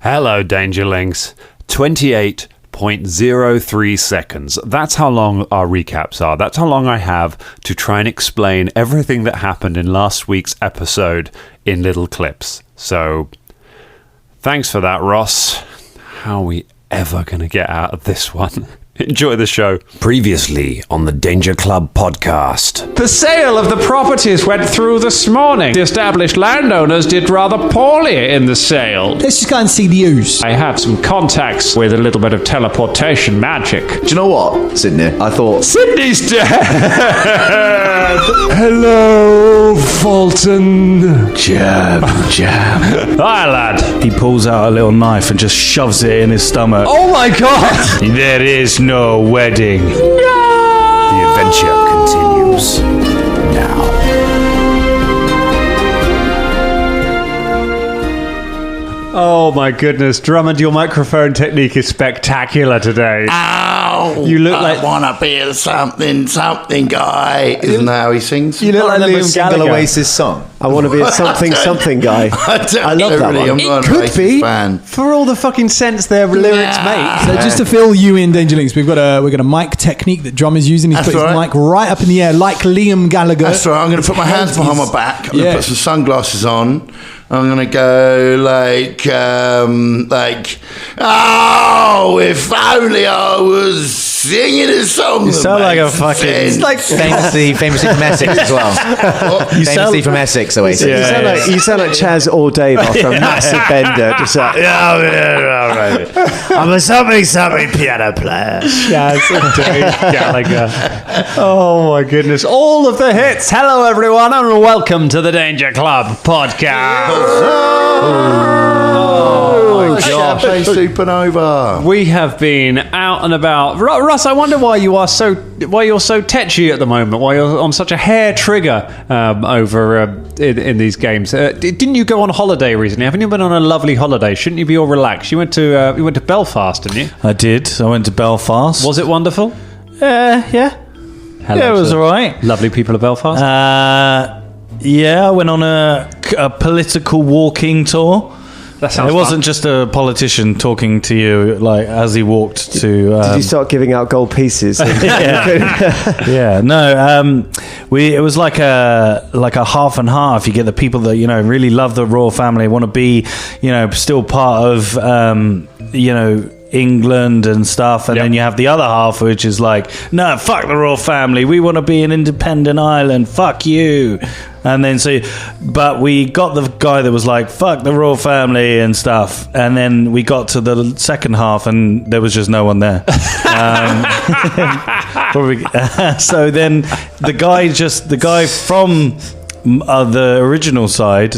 Hello, Dangerlings. 28.03 seconds. That's how long our recaps are. That's how long I have to try and explain everything that happened in last week's episode in little clips. So, thanks for that, Ross. How are we ever going to get out of this one? Enjoy the show. Previously on the Danger Club podcast. The sale of the properties went through this morning. The established landowners did rather poorly in the sale. Let's just go and see the ooze. I have some contacts with a little bit of teleportation magic. Do you know what, Sydney? I thought... Sydney's dead! Hello, Fulton. Jab. Hi, lad. He pulls out a little knife and just shoves it in his stomach. Oh my god! There is no wedding. The adventure continues now. Oh my goodness, Drummond, your microphone technique is spectacular today. Ow! You look like- I wanna be a something guy. Isn't that how he sings? You look like Remember a Liam single Gallagher. Oasis song? I want to be a something guy. I love that one. I'm not It an could Oasis be, fan. for all the fucking sense their lyrics make. So just to fill you in, Dangerlings, we've got a mic technique that Drum is using. He's That's put his right. mic right up in the air like Liam Gallagher. That's right. I'm going to put my hands behind my back. I'm going Yeah. to put some sunglasses on. I'm going to go like, oh, if only I was singing a song. You sound like a fucking... It's like Famously from Essex as well. Famously from Essex, Oasis. You sound like Chaz or Dave after a massive bender. Just like, I'm a something piano player. Yes, Dave Gallagher. Oh my goodness. All of the hits. Hello everyone and welcome to the Danger Club podcast. Oh my gosh. Champagne supernova. We have been out and about. Russ, I wonder why you're so tetchy at the moment, why you're on such a hair trigger over in these games. Didn't you go on holiday recently? Haven't you been on a lovely holiday? Shouldn't you be all relaxed? You went to Belfast, didn't you? I did. I went to Belfast. Was it wonderful? Yeah. Hello, Yeah, it was sir. all right. Lovely people of Belfast. Yeah, I went on a political walking tour. That sounds It wasn't just a politician talking to you like as he walked to. did you start giving out gold pieces? Yeah, no. It was like a half and half. You get the people that really love the royal family, want to be still part of England and stuff, and then you have the other half which is like, no, fuck the royal family, we want to be an independent island, fuck you. And then but we got the guy that was like, fuck the royal family and stuff, and then we got to the second half and there was just no one there. So then the guy from the original side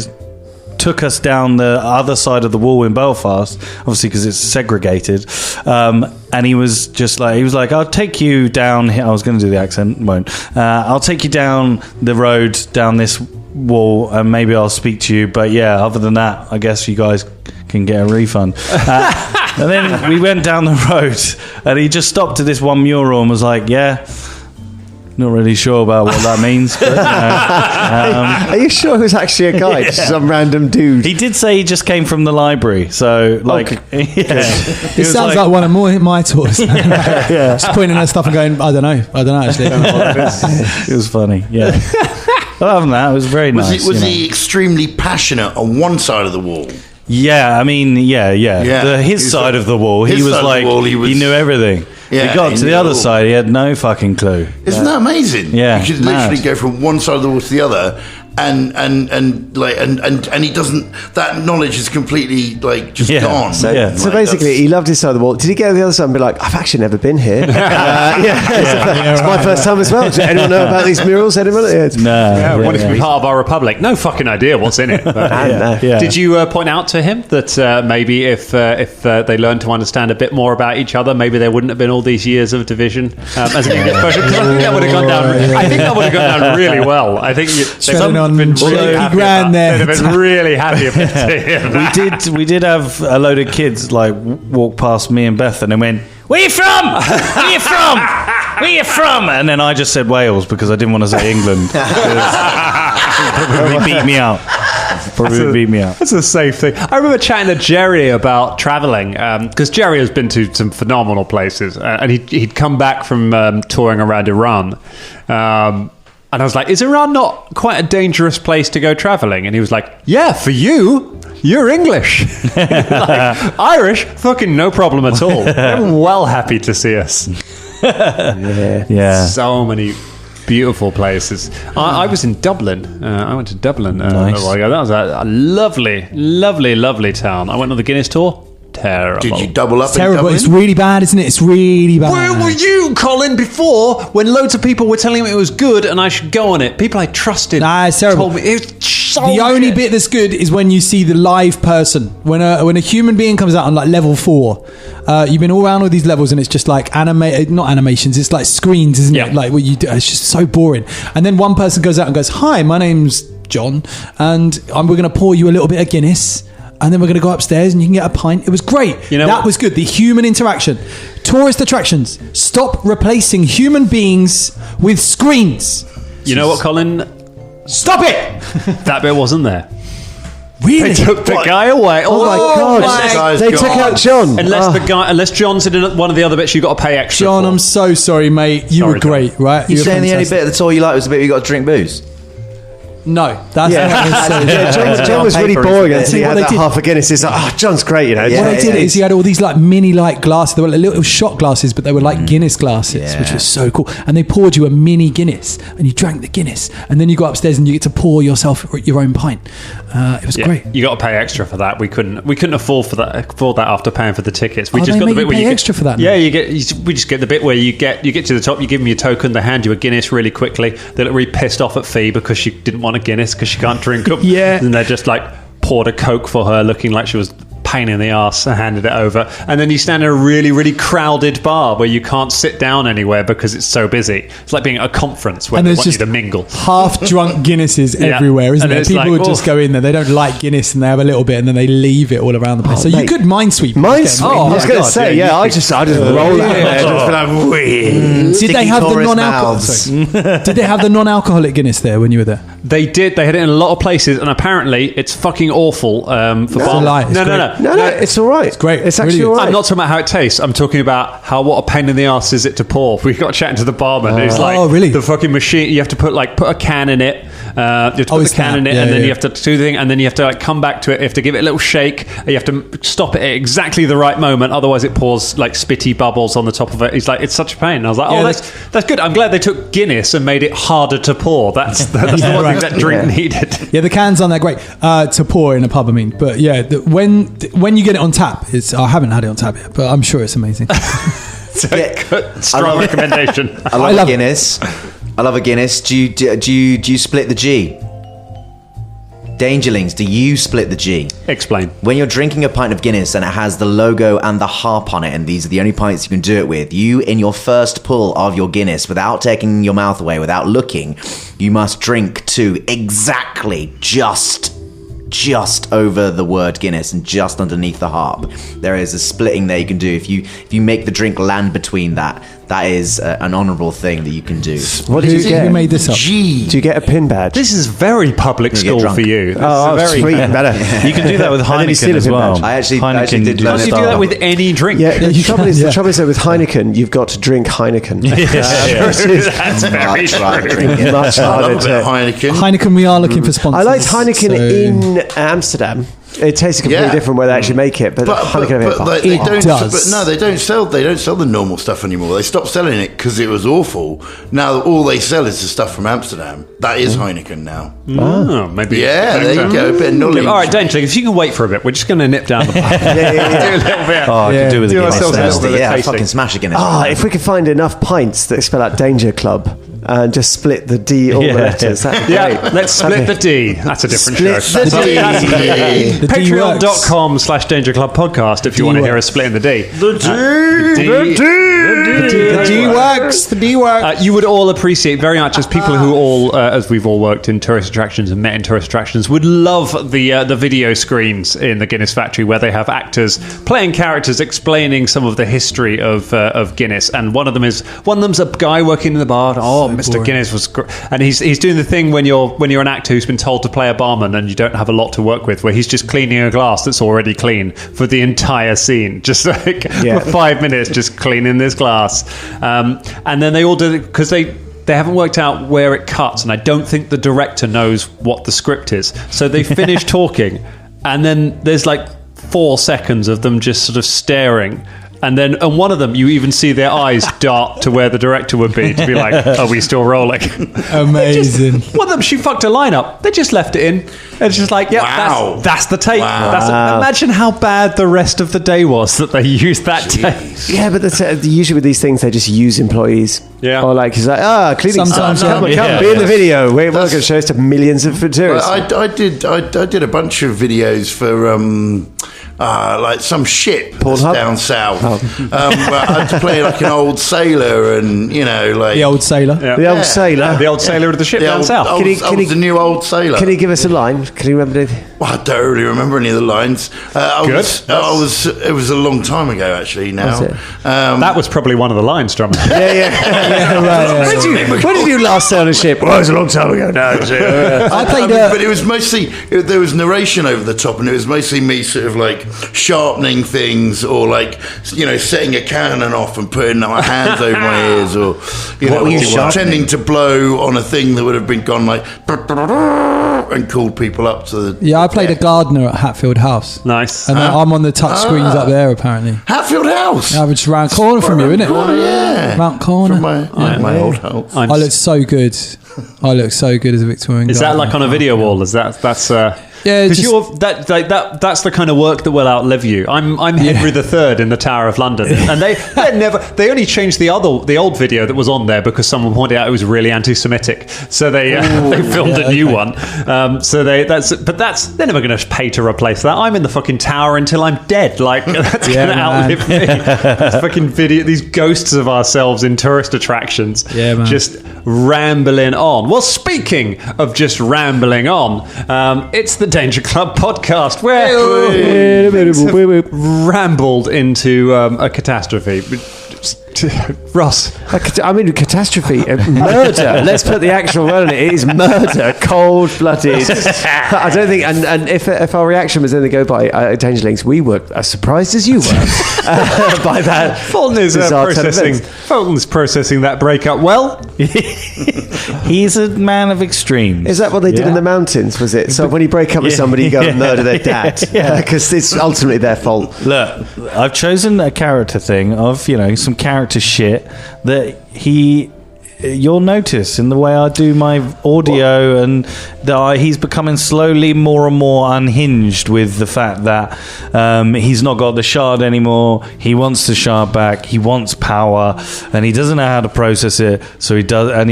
took us down the other side of the wall in Belfast, obviously because it's segregated, and he was like, I'll take you down here. I was going to do the accent, won't. I'll take you down the road, down this wall, and maybe I'll speak to you, but yeah, other than that, I guess you guys can get a refund. And then we went down the road and he just stopped at this one mural and was like, yeah, not really sure about what that means, but, Are you sure it was actually a guy? Just some random dude. he did say he just came from the library, so It sounds like one of my tours. Just pointing at stuff and going, I don't know actually. it was funny. Yeah. Other than that, it was very nice. Was he extremely passionate on one side of the wall? Yeah, I mean, yeah. His side of the wall, he was like, he knew everything. Yeah, he got he to the knew other it all. side, he had no fucking clue. Isn't that amazing? Yeah, you could mad. literally go from one side of the wall to the other, and he doesn't. That knowledge is completely just gone. So Yeah. basically, he loved his side of the wall. Did he go to the other side and be like, I've actually never been here? It's my first time as well. Does anyone know about these murals? Anyone? Wanted to be part of our republic. No fucking idea what's in it. But, Yeah. Did you point out to him that maybe if they learned to understand a bit more about each other, maybe there wouldn't have been all these years of division as an English person? Because I think that would have gone down. I think that would have gone down really well. I think Treading on been shaky really happy ground about, there. they'd have been really happy about it. We did have a load of kids walk past me and Beth and they went, where you from? Where you from? Where you from? And then I just said Wales because I didn't want to say England. They beat me out. Probably beat me up. That's a safe thing. I remember chatting to Jerry about traveling because Jerry has been to some phenomenal places, and he'd come back from touring around Iran. And I was like, is Iran not quite a dangerous place to go traveling? And he was like, yeah, for you, you're English. Like, Irish, fucking no problem at all. They're well happy to see us. Yeah. So many beautiful places. I was in Dublin. I went to Dublin a while ago. That was a lovely, lovely, lovely town. I went on the Guinness tour. Terrible. Did you double up? It's terrible. In Dublin? It's really bad, isn't it? It's really bad. Where were you, Colin, before when loads of people were telling me it was good and I should go on it? People I trusted. Nah, it's terrible. Told me it was so The only shit. bit that's good is when you see the live person. When a human being comes out on like level 4, you've been all around all these levels and it's just like not animations. It's like screens, isn't it? Like what you do. It's just so boring. And then one person goes out and goes, "Hi, my name's John, and we're going to pour you a little bit of Guinness." And then we're going to go upstairs and you can get a pint. It was great. You know that what? was good. The human interaction. Tourist attractions. Stop replacing human beings with screens. You know what, Colin? Stop it! That bit wasn't there. Really? They took the guy away. Oh my God! They took out John. Unless John said in one of the other bits, you got to pay extra. John, for. I'm so sorry, mate. You Sorry, were great, right? You were saying the only fantastic. bit of the tour you liked was the bit where you got to drink booze? No, that's John was really boring until he had they that did- half a Guinness. He's like, oh, John's great, you know. What they did is he had all these like mini like glasses. They were like little shot glasses, but they were like Guinness glasses, which was so cool. And they poured you a mini Guinness, and you drank the Guinness, and then you go upstairs and you get to pour yourself your own pint. It was great. You got to pay extra for that. We couldn't afford that after paying for the tickets. We Oh, just they got the make bit you where pay you extra for that now? Yeah, we just get the bit where you get to the top. You give them your token. They hand you a Guinness really quickly. They look really pissed off at Fee because she didn't want a Guinness because she can't drink them. Yeah. And they just like poured a Coke for her, looking like she was pain in the arse, and handed it over. And then you stand in a really, really crowded bar where you can't sit down anywhere because it's so busy. It's like being at a conference where And they there's want you just to mingle. half drunk Guinnesses Yeah. everywhere, isn't And there? it's People like, would just oof. go in there. They don't like Guinness and they have a little bit and then they leave it all around the place. So you mate. could minesweep. Mine's. Get them. I was my going to God, say, yeah, I just roll out there. Just be like, Did sticky they have the tourist non-alcoholic? mouths. Did they have the non-alcoholic Guinness there when you were there? They did. They had it in a lot of places, and apparently it's fucking awful for It's a lie. It's No, great. No, it's all right. It's great. It's actually Really all is. right. I'm not talking about how it tastes. I'm talking about what a pain in the ass is it to pour. We got chatting to the barman. Who's like, Oh, really? The fucking machine. You have to put a can in it. You have to put it's the can that. in it, Yeah, and then yeah. you have to do the thing, and then you have to like come back to it. You have to give it a little shake. You have to stop it at exactly the right moment, otherwise it pours like spitty bubbles on the top of it. He's like, it's such a pain. And I was like, Yeah, that's good. I'm glad they took Guinness and made it harder to pour. That's the one right. thing that drink needed. Yeah, the cans aren't that great to pour in a pub. I mean, but yeah, when you get it on tap, I haven't had it on tap yet, but I'm sure it's amazing. Strong recommendation. I love love a Guinness. I love a Guinness. Do you split the G? Dangerlings, do you split the G? Explain. When you're drinking a pint of Guinness and it has the logo and the harp on it, and these are the only pints you can do it with, you, in your first pull of your Guinness, without taking your mouth away, without looking, you must drink to exactly just over the word Guinness and just underneath the harp. There is a splitting there you can do. If you make the drink land between that is an honourable thing that you can do. What did you Who get? made this up? Do you get a pin badge? This is very public You get school drunk. for you. Oh, This is sweet, very better. You can do that with And then you steal Heineken a as pin well. badge. I actually Heineken did learn How do it you do that with any drink? Yeah, the trouble is, Yeah. the trouble is that with Heineken, you've got to drink Heineken. That's very much rather true. drink it. Much I harder love a bit of to. Heineken. Heineken, we are looking for sponsors. I liked Heineken so- in Amsterdam. It tasted completely Yeah. different where they actually make it, but, Heineken over but here. they don't. does. But no, they don't sell. They don't sell the normal stuff anymore. They stopped selling it because it was awful. Now all they sell is the stuff from Amsterdam. That is Heineken now. Oh, maybe. Yeah, there you go. A bit of knowledge. All right, Danger, if you can wait for a bit, we're just going to nip down the pipe. Do a little bit. Oh, I Yeah. could do with a Do Guinness ourselves a now. little bit of Yeah, I tasting. fucking smash a Guinness. If we could find enough pints that spell out Danger Club and just split the D all the Yeah. letters, that'd be Yeah, great. let's split the D. That's a different Split show. the D. The D works. Patreon.com/Danger Club Podcast if you want to hear us splitting the D. The The D works. The D works. You would all appreciate very much as people who all, as we've all worked in tourist attractions and met in tourist attractions, would love the video screens in the Guinness factory where they have actors playing characters explaining some of the history of Guinness. And one of them's a guy working in the bar. Oh, Mr. boring. Guinness was, and he's doing the thing when you're an actor who's been told to play a barman and you don't have a lot to work with, where he's just cleaning a glass that's already clean for the entire scene, just like for 5 minutes, just cleaning this glass. And then they all do it because they haven't worked out where it cuts, and I don't think the director knows what the script is. So they finish talking, and then there's like 4 seconds of them just sort of staring. And one of them, you even see their eyes dart to where the director would be to be like, are we still rolling? Amazing. One of them, she fucked a line up. They just left it in. And it's just like, Wow. that's the take. Wow. Imagine how bad the rest of the day was that they used that take. Yeah, but usually with these things, they just use employees. Yeah. Or like, he's like, cleaning Sometimes, staff. Come, yeah. be in the video. We're going to show us to millions of tourists. I did a bunch of videos for like some ship that's Pornhub? down south. But I had to play like an old sailor, and like The old sailor. The old sailor. The old sailor of the ship the down old, south. old, Can he- the new old sailor. Can you give us a line? Can you remember anything? Well, I don't really remember any of the lines. It was a long time ago, actually. Now, Was it? That was probably one of the lines, Drummer. When did you last sail on a ship? Well, it was a long time ago. No, I played but it was mostly there was narration over the top, and it was mostly me sort of like sharpening things, or like setting a cannon off and putting my hands over my ears, or What were you sharpening? pretending to blow on a thing that would have been gone like and called people up to the I played a gardener at Hatfield House. Nice. And I'm on the touch screens up there, apparently. Hatfield House. I was just round corner from you, innit? Yeah, Round corner. from my old house. I look so good. I look so good as a Victorian Is that gardener. like on a video wall? Is that's Yeah, because just- you're that's the kind of work that will outlive you. I'm Henry III in the Tower of London, and they only changed the old video that was on there because someone pointed out it was really anti-Semitic, so they filmed a new one. So they're never going to pay to replace that. I'm in the fucking tower until I'm dead. Like that's going to outlive me. This fucking video, these ghosts of ourselves in tourist attractions, just rambling on. Well, speaking of just rambling on, it's the Danger Club podcast where we rambled into a catastrophe. Ross, I mean, catastrophe, murder. Let's put the actual word on it. It is murder, cold-blooded. I don't think, and if our reaction was anything to go by, Dangerlings, we were as surprised as you were by that. Fulton is bizarre turn of processing. events. Fulton's processing that breakup well. He's a man of extremes. Is that what they did in the mountains? Was it? So when you break up with somebody, you go and murder their dad because it's ultimately their fault. Look, I've chosen a character thing of some character shit that you'll notice in the way I do my audio, and that he's becoming slowly more and more unhinged with the fact that he's not got the shard anymore. He wants the shard back. He wants power, and he doesn't know how to process it. So he does, and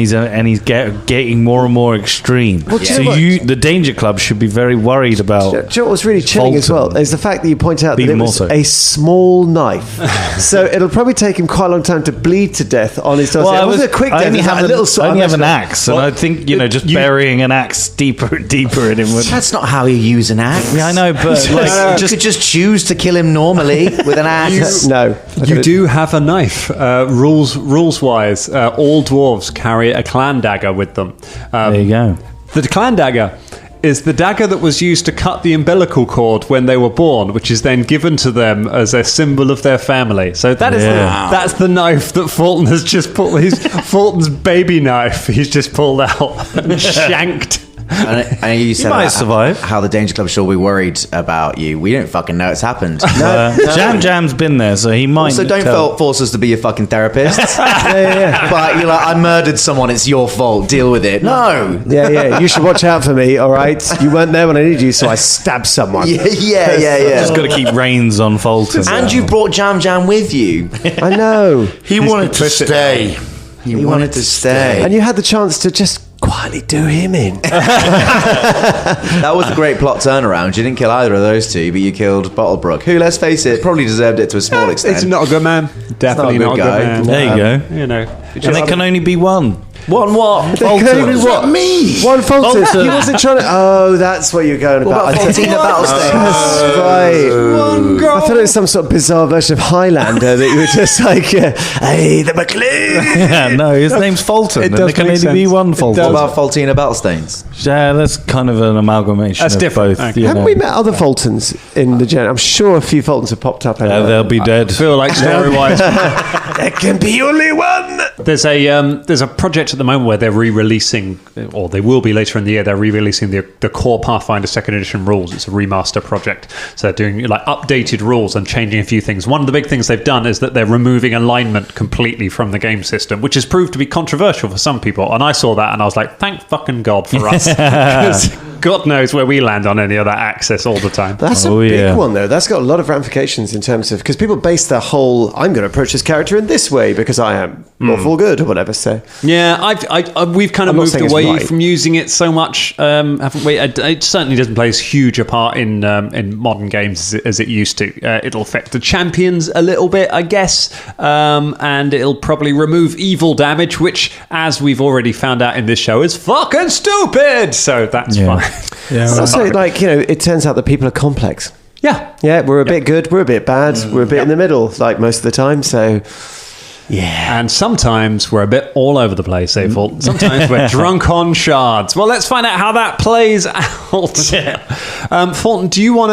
he's getting more and more extreme. Well, do so you know the Danger Club should be very worried about. Do you know what was really chilling as well? Fulton. Is the fact that you point out that Even it more was so. a small knife. So it'll probably take him quite a long time to bleed to death on his doorstep. It wasn't a quick death. I only It was have, like a little sort I of only have an axe, and I think just burying an axe deeper in him would. That's not how you use an axe. Yeah, I know, but You could just choose to kill him normally with an axe. No. You do have a knife. Rules wise, all dwarves carry a clan dagger with them. There you go. The clan dagger is the dagger that was used to cut the umbilical cord when they were born, which is then given to them as a symbol of their family. So that's the knife that Fulton has just pulled. Fulton's baby knife. He's just pulled out and shanked. And you said might about survive. how the Danger Club should be worried about you. We don't fucking know it's happened. Jam's been there, so he might. So don't force us to be your fucking therapist. But you're like, I murdered someone, it's your fault, deal with it. No. Yeah. You should watch out for me, all right? You weren't there when I needed you, so I stabbed someone. Yeah. Just got to keep reins on Fulton. And you brought Jam with you. I know. He wanted to stay. He wanted to stay. And you had the chance to just quietly do him in. That was a great plot turnaround. You didn't kill either of those two, but you killed Bottlebrook, who, let's face it, probably deserved it to a small extent. It's not a good man. Definitely not a good not a good guy. man. There you go. You know. And there can only be one. One what? There could be What me? One Fulton. He wasn't trying to. Oh, that's what you're going about. What about Fultina Battlestains? That's right. I thought it was some sort of bizarre version of Highlander that you were just like, hey, the Macleod. Yeah, no, his name's Fulton. It And does there can make only be sense. one It Fulton. What about Fultina Battlestains? Yeah, that's kind of an amalgamation That's of different. both. Okay. you Haven't know. we met other Fultons in the gen? I'm sure a few Fultons have popped up. They'll be dead. I feel like story-wise, There can be only one. there's a project at the moment where they're re-releasing, or they will be later in the year. They're re-releasing the core Pathfinder Second Edition rules. It's a remaster project, so they're doing like updated rules and changing a few things. One of the big things they've done is that they're removing alignment completely from the game system, which has proved to be controversial for some people. And I saw that and I was like, thank fucking God for us, because God knows where we land on any of that access all the time. That's a big one, though. That's got a lot of ramifications in terms of because people base their whole I'm going to approach this character in this way because I am lawful good or whatever. So Yeah, we've kind of I'm not moved saying it's away right. from using it so much, haven't we? It certainly doesn't play as huge a part in modern games as it used to. It'll affect the champions a little bit, I guess, and it'll probably remove evil damage, which, as we've already found out in this show, is fucking stupid. So that's fine. Yeah, But right. also, like, you know, it turns out that people are complex. Yeah. Yeah, we're a bit good, we're a bit bad, we're a bit in the middle, like most of the time. So, yeah. And sometimes we're a bit all over the place, Fulton. Sometimes we're drunk on shards. Well, let's find out how that plays out. Fulton, how do you want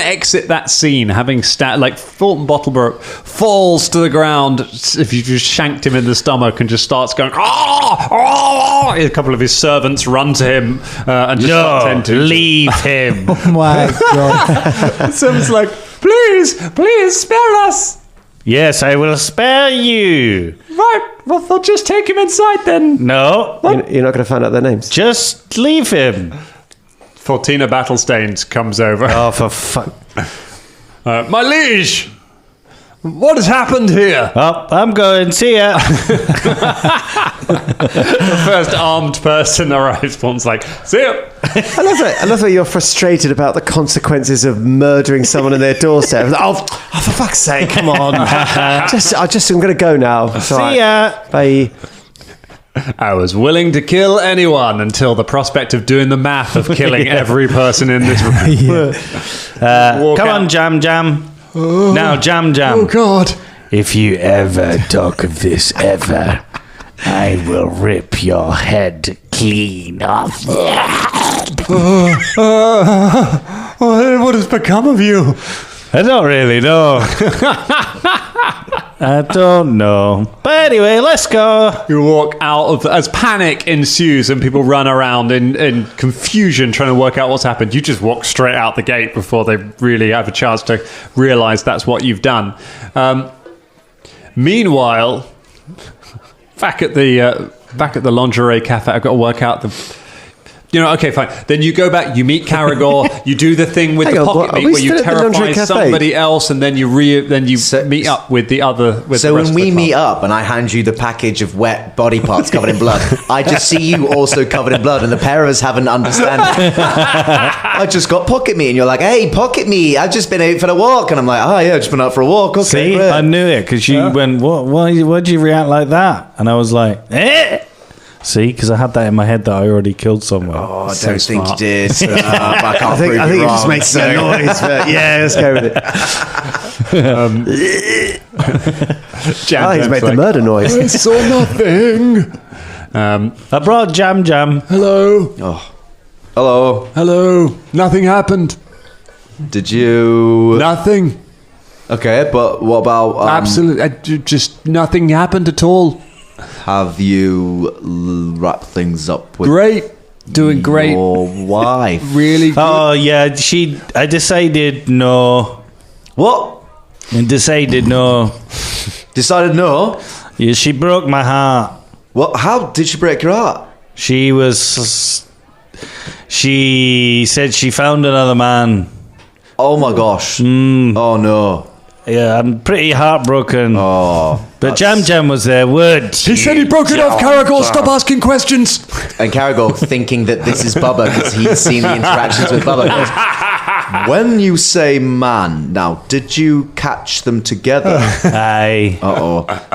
to exit that scene? Having like Fulton Bottlebrook falls to the ground, if you just shanked him in the stomach and just starts going, a couple of his servants run to him and just start tend to leave him. Oh my God. Someone's like, please spare us. Yes, I will spare you. Right, well, they'll just take him inside then. No, You're not going to find out their names. just leave him. Fultina Battlestains comes over. Oh, for fuck. My liege, what has happened here? Oh, I'm going. See ya. The first armed person arrives. Fulton's like, see ya. I love that you're frustrated about the consequences of murdering someone in their doorstep. Oh, for fuck's sake, come on. I'm going to go now. It's all See ya. Bye. I was willing to kill anyone until the prospect of doing the math of killing every person in this room. Come on, Jam Jam. Now, Jam Jam. God. If you ever talk of this ever, I will rip your head clean off. What has become of you? I don't really know. I don't know. But anyway, let's go. You walk out of as panic ensues and people run around in confusion trying to work out what's happened. You just walk straight out the gate before they really have a chance to realise that's what you've done. Meanwhile, back at the lingerie cafe, I've got to work out the. Okay, fine. Then you go back, you meet Caragor, you do the thing with Hang the on, pocket what, are meat we where you still at the lingerie terrify cafe? somebody else, and then you meet up with the other. With So the when rest of we the meet club. up and I hand you the package of wet body parts covered in blood, I just see you also covered in blood, and the pair of us have an understanding. I just got pocket meat, and you're like, "Hey, pocket meat! I've just been out for a walk," and I'm like, "Oh yeah, I've just been out for a walk." Okay, See, great. I knew it because you went, why'd you react like that? And I was like, eh. See, because I had that in my head that I already killed someone. Oh, I So don't think you smart. did. I can't I think prove it you just wrong, makes so- a noise. But yeah, let's go with it. Jam He's Jam's made the like, murder noise. I saw nothing. I brought Jam Jam. Hello. Hello. Nothing happened. Did you? Nothing. Okay, but what about? Absolutely. Just nothing happened at all. Have you wrapped things up with Great. Doing great. your wife? Really good. Oh, yeah, I decided no. What? I decided no. Decided no. Yeah, she broke my heart. What? How did she break your heart? She said she found another man. Oh my gosh. Oh no. Yeah, I'm pretty heartbroken. Oh. But Jam Jam was there, would. He said he broke it off, Caragor. Stop asking questions. And Caragor, thinking that this is Bubba because he's seen the interactions with Bubba, goes, When you say man, now, did you catch them together? Aye.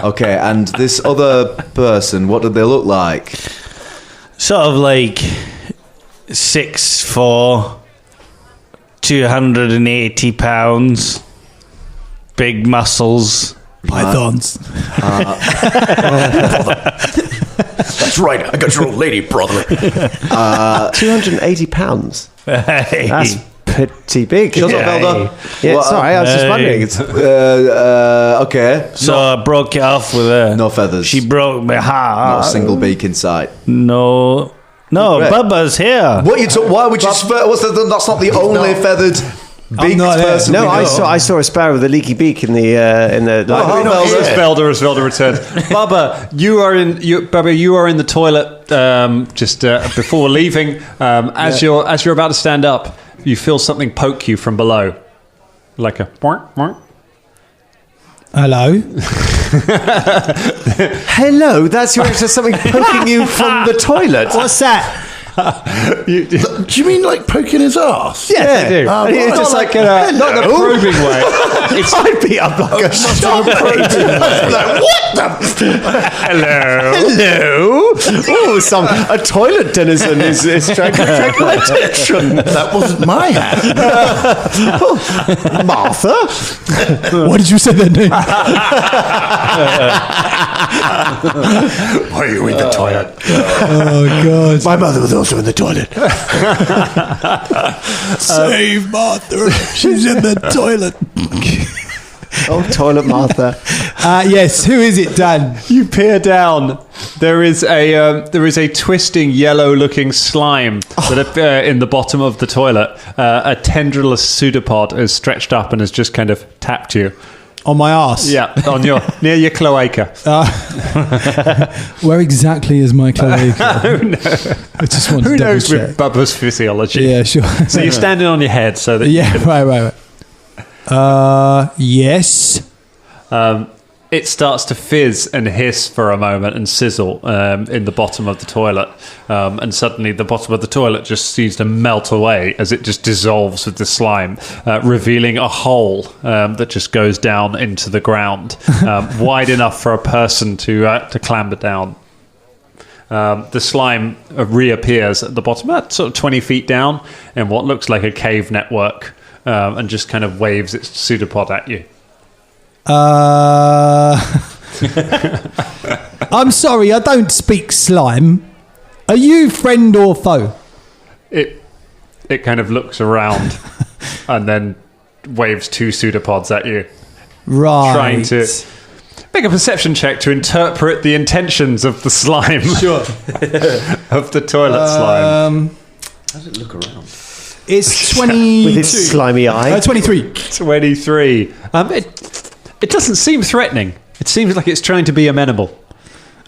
Okay, and this other person, what did they look like? Sort of like 6'4", 280 pounds, big muscles. Pythons. That's right, I got your old lady, brother. 280 pounds. Hey. That's pretty big. Shut up, Elder. Yeah, Well, sorry, I was just hey. wondering. It's, Okay. So I broke it off with her. No feathers. She broke my heart. Not a single beak in sight. No, Right. Bubba's here. What you why would you? That's not the only feathered beaked not there. person. no, we I know. saw a sparrow with a leaky beak in the Oh, no, As yeah. Velda returns. Bubba, you are in the toilet just before leaving. As you're about to stand up, you feel something poke you from below, like a boink, boink. Hello. Hello, that's your actual something poking you from the toilet. What's that? Do you mean like poking his ass? Yeah, I do. And it's just like not the probing way. it's I'd be up like a shark. Like, what the? Hello. Oh, a toilet denizen is trying to attract my attention. That wasn't my hat. Martha. What did you say their name? Why are you in the toilet? Oh god. My mother was also in the toilet. Save Martha. She's in the toilet. Oh, toilet Martha. Yes, who is it, Dan? You peer down. There is a twisting yellow-looking slime that in the bottom of the toilet. A tendrillous pseudopod is stretched up and has just kind of tapped you. On my ass. Yeah, on near your cloaca. Where exactly is my cloaca? I just want Who to double knows check. with Bubba's physiology? Yeah, sure. So you're standing on your head, so that Yeah, right. Yes. it starts to fizz and hiss for a moment and sizzle in the bottom of the toilet. And suddenly the bottom of the toilet just seems to melt away as it just dissolves with the slime, revealing a hole that just goes down into the ground, wide enough for a person to clamber down. The slime reappears at the bottom, sort of 20 feet down, in what looks like a cave network, and just kind of waves its pseudopod at you. I'm sorry, I don't speak slime. Are you friend or foe? It kind of looks around and then waves two pseudopods at you, Right. trying to make a perception check to interpret the intentions of the slime. Sure. Of the toilet slime. How does it look around? It's 22. With its slimy eye. 23. 23. It doesn't seem threatening. It seems like it's trying to be amenable.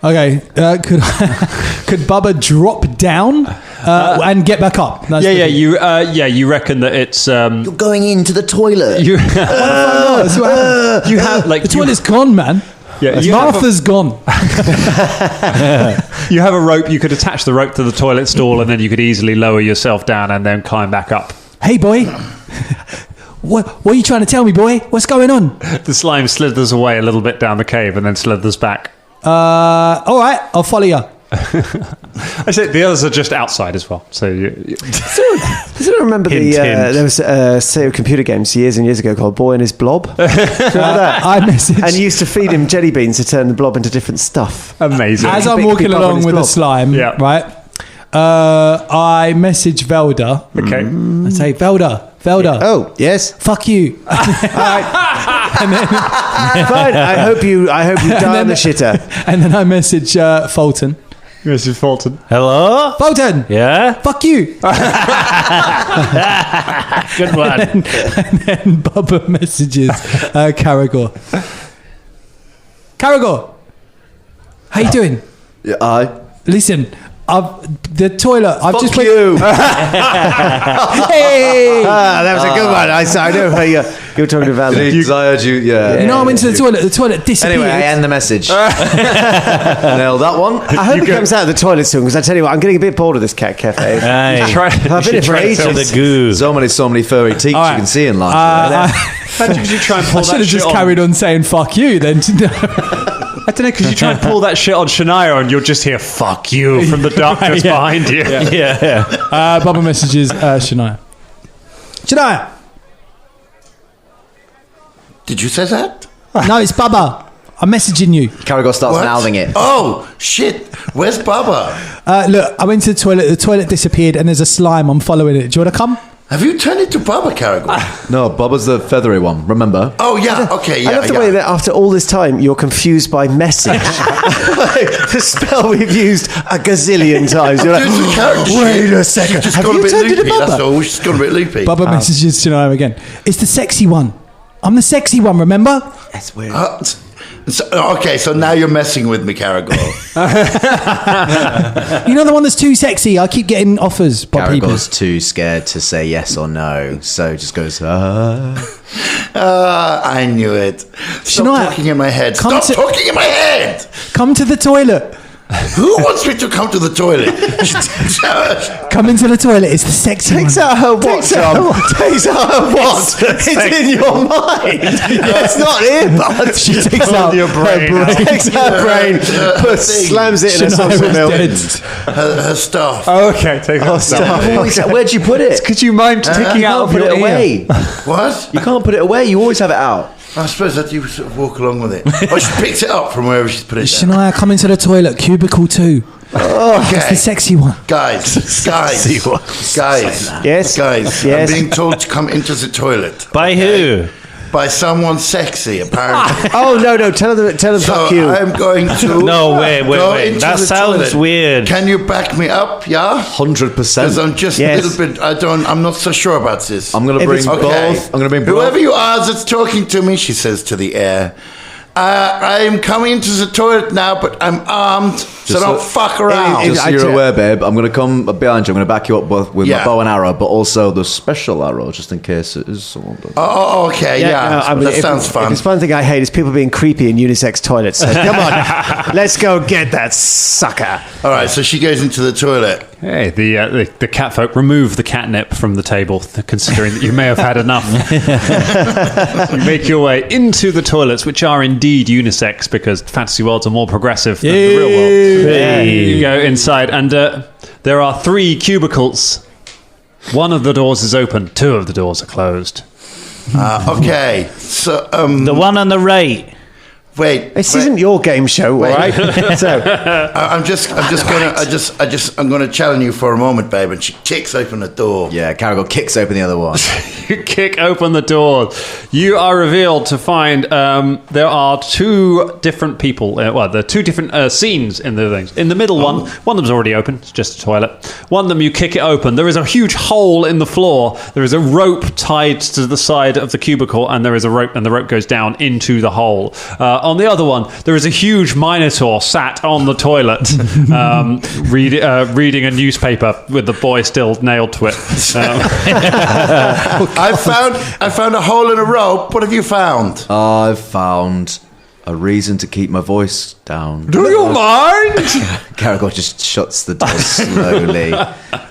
Okay, could Bubba drop down and get back up? That's the thing. You reckon that it's You're going into the toilet. you That's what happened. you have like The toilet's gone, man. Yeah, you have Martha's gone. you have a rope. You could attach the rope to the toilet stall, and then you could easily lower yourself down and then climb back up. Hey, boy. What are you trying to tell me, boy? What's going on? The slime slithers away a little bit down the cave and then slithers back. All right, I'll follow you. I say the others are just outside as well. So Does anyone remember Hint, hint. there was a set of computer games years and years ago called Boy and His Blob? Remember that? I messaged. And you used to feed him jelly beans to turn the blob into different stuff. amazing. As I'm Big walking blob on along his with the blob. slime, Yeah. right? I message Velda. Okay. I say, Velda. Oh, yes. Fuck you. Fine. I hope you die on the shitter. And then I message Fulton. Mrs. Fulton. Hello? Fulton. Yeah? Fuck you. Good one. And then Bubba messages Caragor. Caragor, how you doing? Yeah, I. Listen, the toilet. I've Fuck you. Hey. That was a good one. I know how you. You're talking about I heard you. Yeah. You know, I went to the toilet. The toilet disappeared. Anyway, I end the message. Nailed that one. I hope he comes out of the toilet soon, because I tell you what, I'm getting a bit bored of this cat cafe. Hey, I've been here for ages. the goo. So many furry teeth you can see in life. Imagine if you try and pull I should that have shit just on. carried on saying "fuck you." Then I don't know, because you try and pull that shit on Shania and you'll just hear "fuck you" from the darkness behind you. Yeah. Bubba messages Shania. Shania. Did you say that? No, it's Bubba. I'm messaging you. Caragor starts What? mouthing it. Oh, shit. Where's Bubba? Look, I went to the toilet. The toilet disappeared, and there's a slime. I'm following it. Do you want to come? Have you turned into Bubba, Caragor? No, Bubba's the feathery one, remember? Oh, yeah. Okay, I yeah. love the way that after all this time, you're confused by message. The spell we've used a gazillion times. You're like, Dude, the character wait shit. a second. She's just Have gone a you bit turned into loopy, that's Bubba? all. She's gone a bit loopy. Bubba messages Shania again. It's the sexy one. I'm the sexy one, remember? That's weird. So now you're messing with me, Caragor. You know the one that's too sexy? I keep getting offers by people. Caragor's too scared to say yes or no, so just goes, I knew it. Stop Shania, talking in my head. come Stop to- talking in my head. Come to the toilet. Who wants me to come to the toilet? Come into the toilet. It's the sexy Takes one. out her what, John? Takes out her what? It's in your mind. It's not earbuds. She takes out your brain. Takes out her brain, slams it in her Shania sauce was milk. dead. her stuff. Okay, take that stuff. where'd you put it? Could you mind taking You out can't of put your it away. What? You can't put it away. You always have it out. I suppose that you sort of walk along with it. Oh, she picks it up from wherever she's put it down. Shania, come into the toilet. Cubicle 2. It's the Okay. sexy one. Guys. Yes. Guys, Yes. I'm being told to come into the toilet. By who? By someone sexy, apparently. Oh, no. Tell them So fuck you. I'm going to No, wait. go into That the sounds toilet. weird. Can you back me up, yeah? 100%. Because I'm just Yes. a little bit, I'm not so sure about this. I'm going to If bring it's- both. I'm going to bring both. Whoever you are that's talking to me, she says to the air, I'm coming into the toilet now, but I'm armed, so don't fuck around. Just so you're aware, babe, I'm going to come behind you. I'm going to back you up both with my Yeah. bow and arrow, but also the special arrow, just in case it is someone. Oh, okay, yeah. I mean, that sounds if fun. There's one thing I hate is people being creepy in unisex toilets. So come on, let's go get that sucker. All right, so she goes into the toilet. Hey, the cat folk remove the catnip from the table, considering that you may have had enough. You make your way into the toilets, which are indeed unisex, because fantasy worlds are more progressive than the real world. Hey. You go inside, and there are 3 cubicles. One of the doors is open, 2 of the doors are closed. Okay, so The one on the right. wait. This wait. isn't your game show, all right? So I'm gonna challenge you for a moment, babe. And she kicks open the door. Yeah, Caragor kicks open the other one. You kick open the door. You are revealed to find there are 2 different people. There are 2 different scenes in the things. In the middle one of them's already open. It's just a toilet. One of them, you kick it open. There is a huge hole in the floor. There is a rope tied to the side of the cubicle, and there is a rope, and the rope goes down into the hole. On the other one, there is a huge minotaur sat on the toilet, reading a newspaper with the boy still nailed to it. I found a hole in a rope. What have you found? I've found a reason to keep my voice down. Do you mind? Caragor just shuts the door slowly.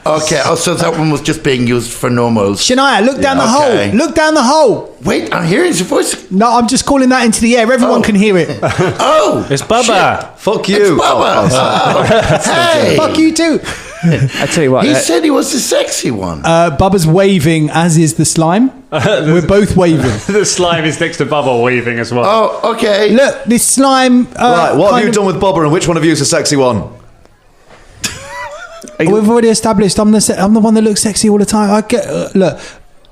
Okay, so that one was just being used for normals. Shania, look down the okay. hole. Look down the hole. Wait, I'm hearing your voice. No, I'm just calling that into the air. Everyone can hear it. Oh, It's Bubba. Fuck you. it's Bubba. Hey, Fuck you too. I tell you what, he said he was the sexy one. Bubba's waving, as is the slime. We're both waving. The slime is next to Bubba waving as well. Oh, okay. Look, this slime. Right, what have you done with Bubba, and which one of you is the sexy one? We've already established I'm the one that looks sexy all the time. I get look.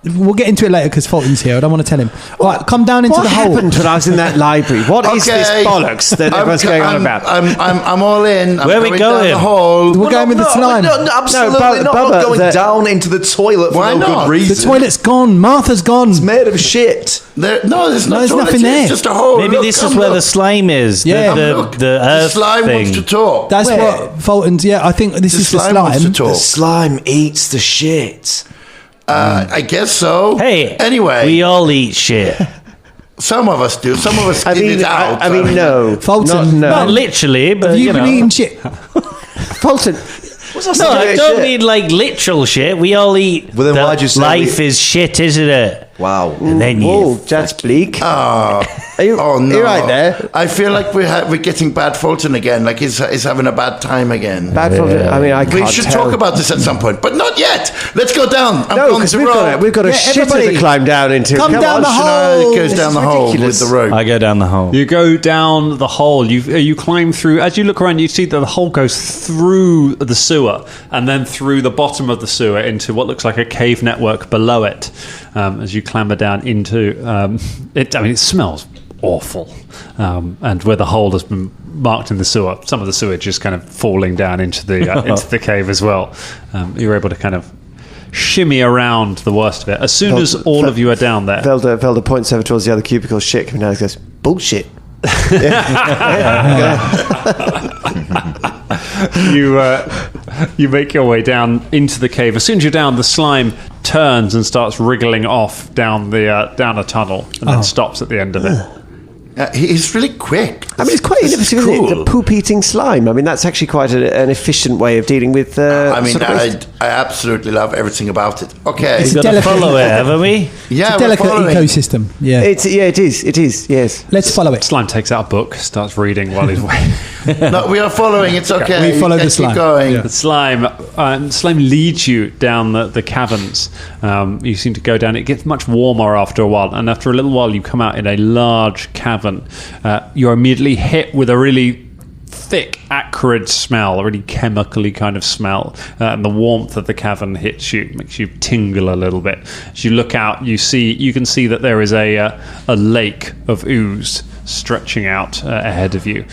We'll get into it later because Fulton's here. I don't want to tell him. All right, come down into what the hole. happened when I was in that library? What is this bollocks that everyone's going on about? I'm all in. Where are we down going? the hole. We're going with the slime. No, absolutely No, not. Bubba, Not going the- down into the toilet for Why no not? good reason. The toilet's gone. Martha's gone. It's made of shit. There's there's toilet, nothing there. It's just a hole. Maybe Look, this come is where look. the slime is. Yeah. Look, The earth slime thing. wants to talk. That's Where? what Fulton's. Yeah, I think this The is the slime wants to slime. The talk. slime eats the shit. I guess so. Hey, anyway, we all eat shit. some of us do. Some of us give it out. I mean, no. Fulton, No. Not literally, but Have you you been know. eating shit? Fulton. No, I don't mean like literal shit. We all eat. Well, then why'd you say life is shit, isn't it? Wow. And then Whoa, you. that's bleak. Oh, Are you, oh no! Are you right there? I feel like we're getting bad Fulton again. Like he's having a bad time again. Bad Fulton. I mean, I can't We should tell. talk about this at some point, but not yet. Let's go down. I'm No, on because the we've road. got a Yeah, shitter everybody, to climb down into. come down on. the hole. It goes This down is the hole ridiculous. with the rope. I go down the hole. You go down the hole. You climb through. As you look around, you see that the hole goes through the sewer and then through the bottom of the sewer into what looks like a cave network below it. As you clamber down into it, I mean, it smells awful. And where the hole has been marked in the sewer, some of the sewage is kind of falling down into the cave as well. You're able to kind of shimmy around the worst of it. As soon as all of you are down there, Velda points over towards the other cubicle. Shit coming down. He goes, bullshit. you make your way down into the cave. As soon as you're down, the slime turns and starts wriggling off down a tunnel and then stops at the end of it. He's really quick. I mean, it's quite This is innovative, isn't it? cool. The poop-eating slime. I mean, that's actually quite an efficient way of dealing with. I mean, sort of waste. I absolutely love everything about it. Okay. It's We've got to delicate. follow it, haven't we? Yeah, It's a delicate we're following. ecosystem. Yeah. It is. Yes. Let's follow it. Slime takes out a book, starts reading while he's waiting. No, we are following. It's okay. We follow You the can slime. Keep going. The slime leads you down the caverns. You seem to go down. It gets much warmer after a while, and after a little while, you come out in a large cavern. You're immediately hit with a really thick, acrid smell, a really chemically kind of smell, and the warmth of the cavern hits you, makes you tingle a little bit. As you look out, you can see that there is a lake of ooze stretching out ahead of you.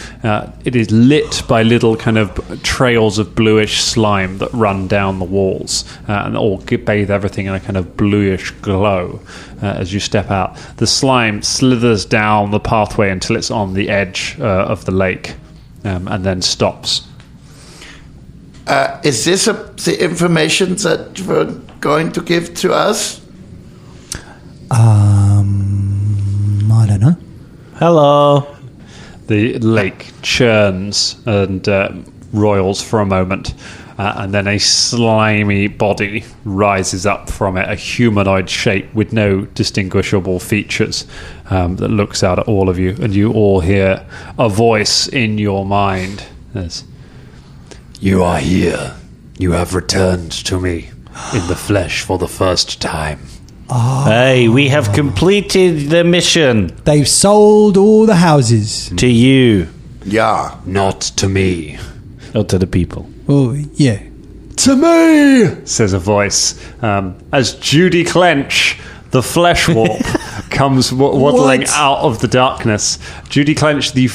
It is lit by little kind of trails of bluish slime that run down the walls and all bathe everything in a kind of bluish glow. As you step out, the slime slithers down the pathway until it's on the edge of the lake, and then stops. Is this the information that you're going to give to us? I don't know. Hello. The lake churns and roils for a moment, and then a slimy body rises up from it, a humanoid shape with no distinguishable features, that looks out at all of you, and you all hear a voice in your mind as, "You are here. You have returned to me in the flesh for the first time." Hey, we have completed the mission They've sold all the houses. to you, Yeah. Not to me. or to the people. Oh, yeah. To me, says a voice, as Judy Clench, the flesh warp, comes waddling What? out of the darkness. Judy Clench, she's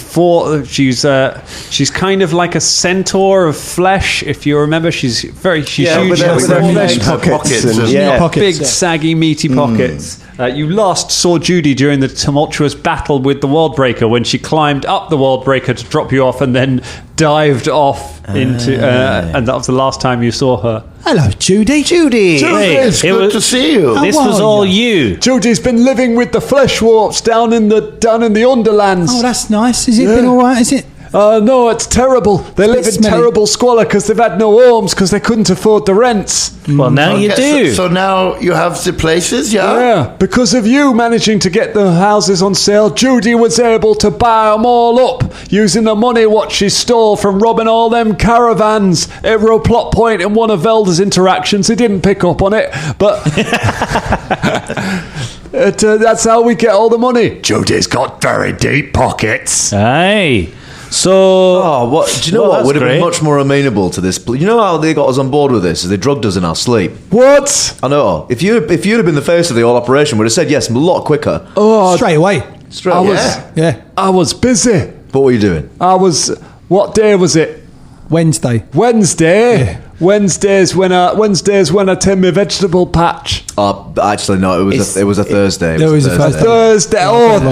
kind of like a centaur of flesh. If you remember, she's huge, with her flesh pockets and Yeah. Pockets, big, saggy, meaty pockets. You last saw Judy during the tumultuous battle with the World Breaker when she climbed up the World Breaker to drop you off and then dived off into. And that was the last time you saw her. Hello, Judy. Judy. It's it good was- to see you. How This was are all ya? you. Judy's been living with the flesh warps down in the Underlands. Oh, that's nice. Has it been all right? Is it? No, it's terrible. They It's a live bit in smelly. terrible squalor because they've had no homes because they couldn't afford the rents. Well, now you Okay, do. So now you have the places, yeah? Yeah, because of you managing to get the houses on sale, Judy was able to buy them all up using the money what she stole from robbing all them caravans. It were a plot point in one of Velda's interactions. He didn't pick up on it, but that's how we get all the money. Judy's got very deep pockets. Hey. So, Oh, what? Do you know Well, what that's would have been great. much more amenable to this? You know how they got us on board with this? Is they drugged us in our sleep. What? I know. If you'd have been the face of the whole operation, we'd have said yes a lot quicker. Oh, Straight away. Straight. I was, Yeah. Yeah. I was busy. What were you doing? What day was it? Wednesday. Wednesday. Wednesdays when I tend my vegetable patch. Actually, no. It was a Thursday. There was a Thursday. Thursday.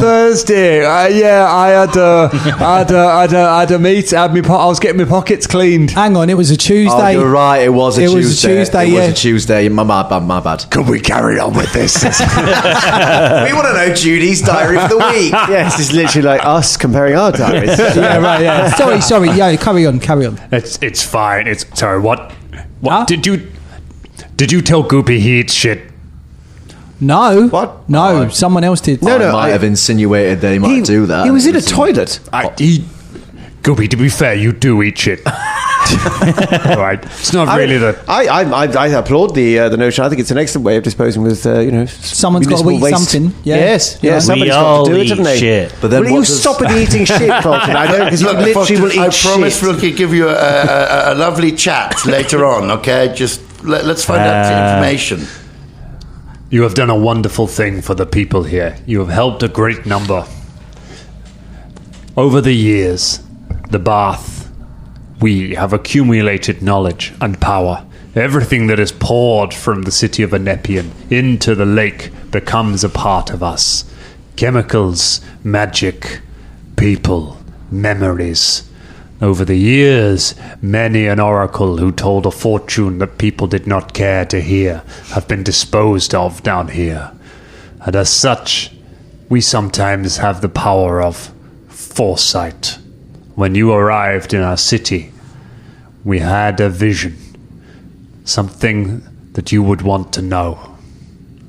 Thursday. I had a meet. I was getting my pockets cleaned. Hang on, it was a Tuesday. Oh, you're right. It was a Tuesday. It was a Tuesday. It was a Tuesday. My bad. Can we carry on with this? We want to know Judy's diary for the week. Yes, it's literally like us comparing our diaries. Yeah, right. Yeah. Sorry. Yeah, carry on. It's fine. Sorry. What? Huh? Did you tell Goopy he eats shit? No. What? No, someone else did. I might have insinuated that he might do that. He was in a toilet. Goopy, to be fair, you do eat shit. Right. It's not really I applaud the notion. I think it's an excellent way of disposing with Someone's got to municipal eat waste. something. Yeah. Yes. We Somebody's got all to do it, eat haven't they? shit. But then will you stop with the eating shit, Fulton? I know, because you Look, literally will eat I shit. promise we'll give you a lovely chat later on, okay? Just let's find out the information. You have done a wonderful thing for the people here. You have helped a great number. Over the years, the Bath, we have accumulated knowledge and power. Everything that is poured from the city of Anepian into the lake becomes a part of us. Chemicals, magic, people, memories. Over the years, many an oracle who told a fortune that people did not care to hear have been disposed of down here. And as such, we sometimes have the power of foresight. When you arrived in our city, we had a vision, something that you would want to know.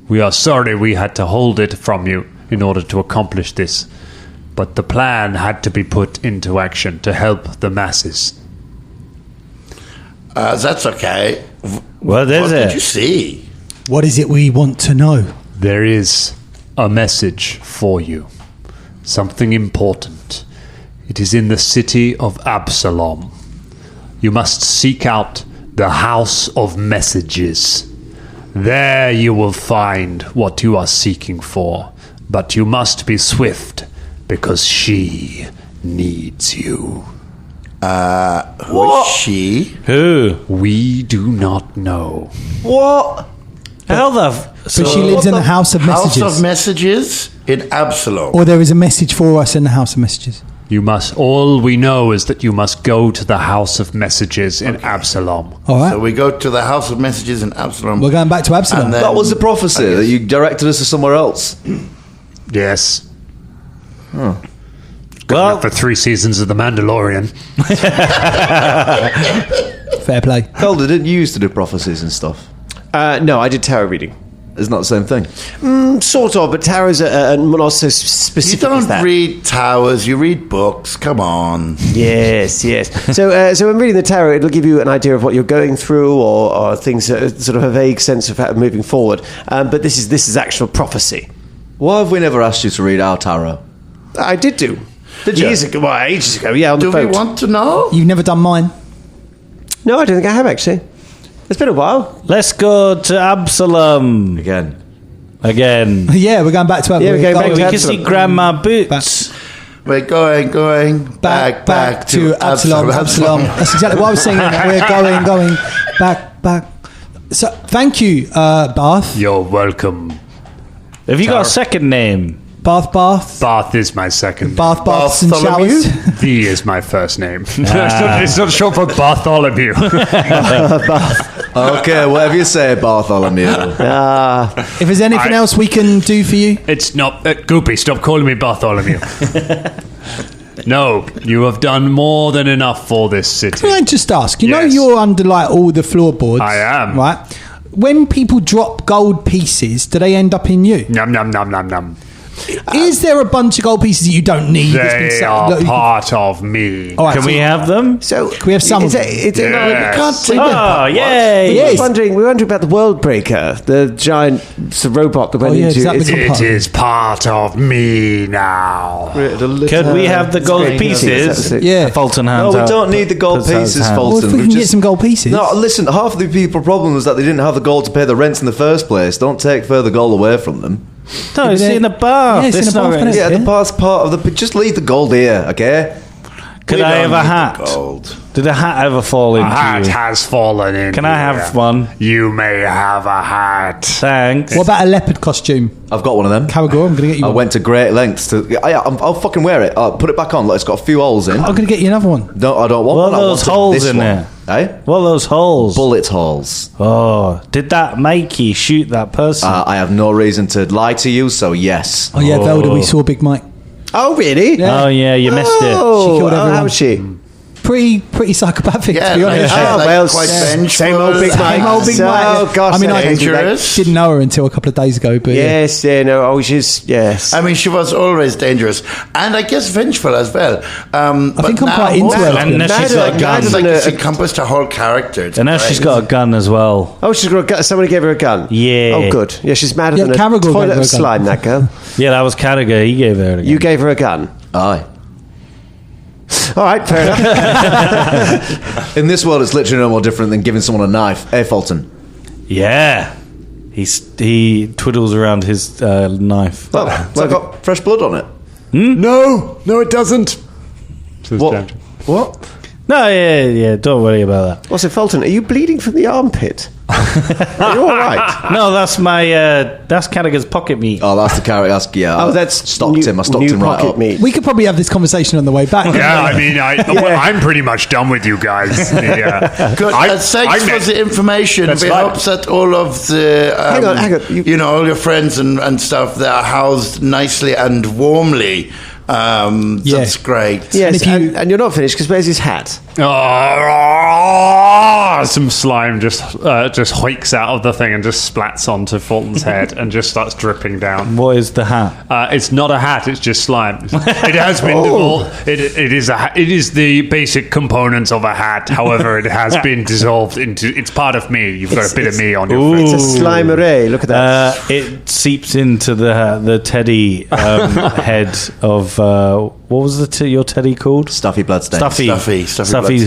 We are sorry we had to hold it from you in order to accomplish this, but the plan had to be put into action to help the masses. That's okay. What is What it? did you see? What is it we want to know? There is a message for you, something important. It is in the city of Absalom. You must seek out the House of Messages. There you will find what you are seeking for, but you must be swift, because she needs you. Who is she? Who? We do not know. What? How the? But she lives in the House of Messages. House of Messages in Absalom. Or there is a message for us in the House of Messages. You must. All we know is that you must go to the House of Messages in Absalom. All right. So we go to the House of Messages in Absalom. We're going back to Absalom. And then- That was the prophecy that you directed us to somewhere else. Yes. Well, For 3 seasons of The Mandalorian. Fair play. Calder, didn't you used to do prophecies and stuff? No, I did tarot reading. It's not the same thing. Sort of, but tarot's not so You specific as don't that. read towers, you read books. Come on. Yes. So when reading the tarot, it'll give you an idea of what you're going through, or things, sort of a vague sense of moving forward. But this is actual prophecy. Why have we never asked you to read our tarot? I did do. Did you? Years ago, well, ages ago, yeah, on Do the we boat. want to know? You've never done mine. No, I don't think I have, actually. It's been a while. let's go to Absalom Again. again. Yeah, we're going back to Absalom. Yeah, we're going back We to can Absalom. see Grandma Boots. We're going back to Absalom. That's exactly what I was saying. We're going back. So, thank you, Bath. You're welcome. Have you got a second name? Bath. Bath is my second. Baths and Bartholomew? showers. V is my first name. It's not short for Bartholomew. Okay, whatever you say, Bartholomew. If there's anything else we can do for you, It's not. Goopy, stop calling me Bartholomew. No, you have done more than enough for this city. can I just ask? You know Yes. you're under like all the floorboards. I am. Right. When people drop gold pieces, do they end up in you? Num num num num num. Is there a bunch of gold pieces that you don't need? that's been They set- are that you- part of me. All right, Can so- we have them? So Can we have some Is of it, them? no, we can't Yes. see them. Oh, yay! Yes. We were wondering about the World Breaker, the giant robot that went yeah, into does that it's- become- It is part of me now. Could we have the gold pieces? Yeah. Fulton No, hands we out. don't need the gold Puts out his pieces, hand. Well, if Fulton. we We've can get just- some gold pieces. No, listen, half of the people problem was that they didn't have the gold to pay the rents in the first place. Don't take further gold away from them. No, it's Yeah. in the bath. Yeah, it's in the bath, isn't it? Yeah, the bar's part of the... Just leave the gold here, okay? Could I have a hat? Gold. Did a hat ever fall into hat you? has fallen in. Can I have one? You may have a hat. Thanks. What about a leopard costume? I've got one of them. Caragor, I'm going to get you I one. went to great lengths to. I'll fucking wear it. I'll put it back on. Look, it's got a few holes in. I'm going to get you another one. No, I don't want What one. are I those wanted holes this in one. there? Eh? What are those holes? Bullet holes. Oh, did that make you shoot that person? I have no reason to lie to you, so yes. Oh, yeah, Velda, we saw Big Mike. Oh, really? Yeah. Oh yeah, you missed Oh, She killed everyone. how was she? Pretty psychopathic, Yeah, to be honest. like- Oh, like well, quite same vengeful. old Big Mike. Same old Big Mike. Oh, gosh. I mean, I dangerous. didn't know her until a couple of days ago, but yeah. Yes, yeah, no, oh, she's, yes. I mean, she was always dangerous, and I guess vengeful as well. I think I'm quite into her. And now she's got a gun. It's like Neither- it's encompassed her whole character. It's and now she's great. got a gun as well. Oh, she's got a gun. Somebody gave her a gun. Yeah. Oh, good. Yeah, she's madder Yeah, than a Caragor gave her toilet a gun. of slime, that girl. Yeah, that was Carragher. He gave her a gun. You gave her a gun. Aye. All right, fair enough. In this world, it's literally no more different than giving someone a knife. Hey, Fulton. Yeah. He twiddles around his knife. Oh, it's got fresh blood on it. No, it doesn't. What? What? No, yeah. Don't worry about that. What's it, Fulton? Are you bleeding from the armpit? Are you all right? No, that's my that's Carragher's pocket meat. Oh, that's the character. That's stocked him. I stocked new him right pocket up. meat. We could probably have this conversation on the way back. Yeah, I mean, I'm pretty much done with you guys. Yeah. Good. Thanks for the information. That's We right. hope that all of the Hang on. you know, all your friends and stuff that are housed nicely and warmly. That's great. Yes, And if you- and you're not finished, because where's his hat? Some slime just hoiks out of the thing and just splats onto Fulton's head and just starts dripping down. What is the hat? It's not a hat; it's just slime. It has been it is the basic components of a hat. However, it has been dissolved into. It's part of me. You've got a bit of me on your face. It's a slime array. Look at that. It seeps into the teddy head of what was your teddy called? Stuffy bloodstains. Stuffy's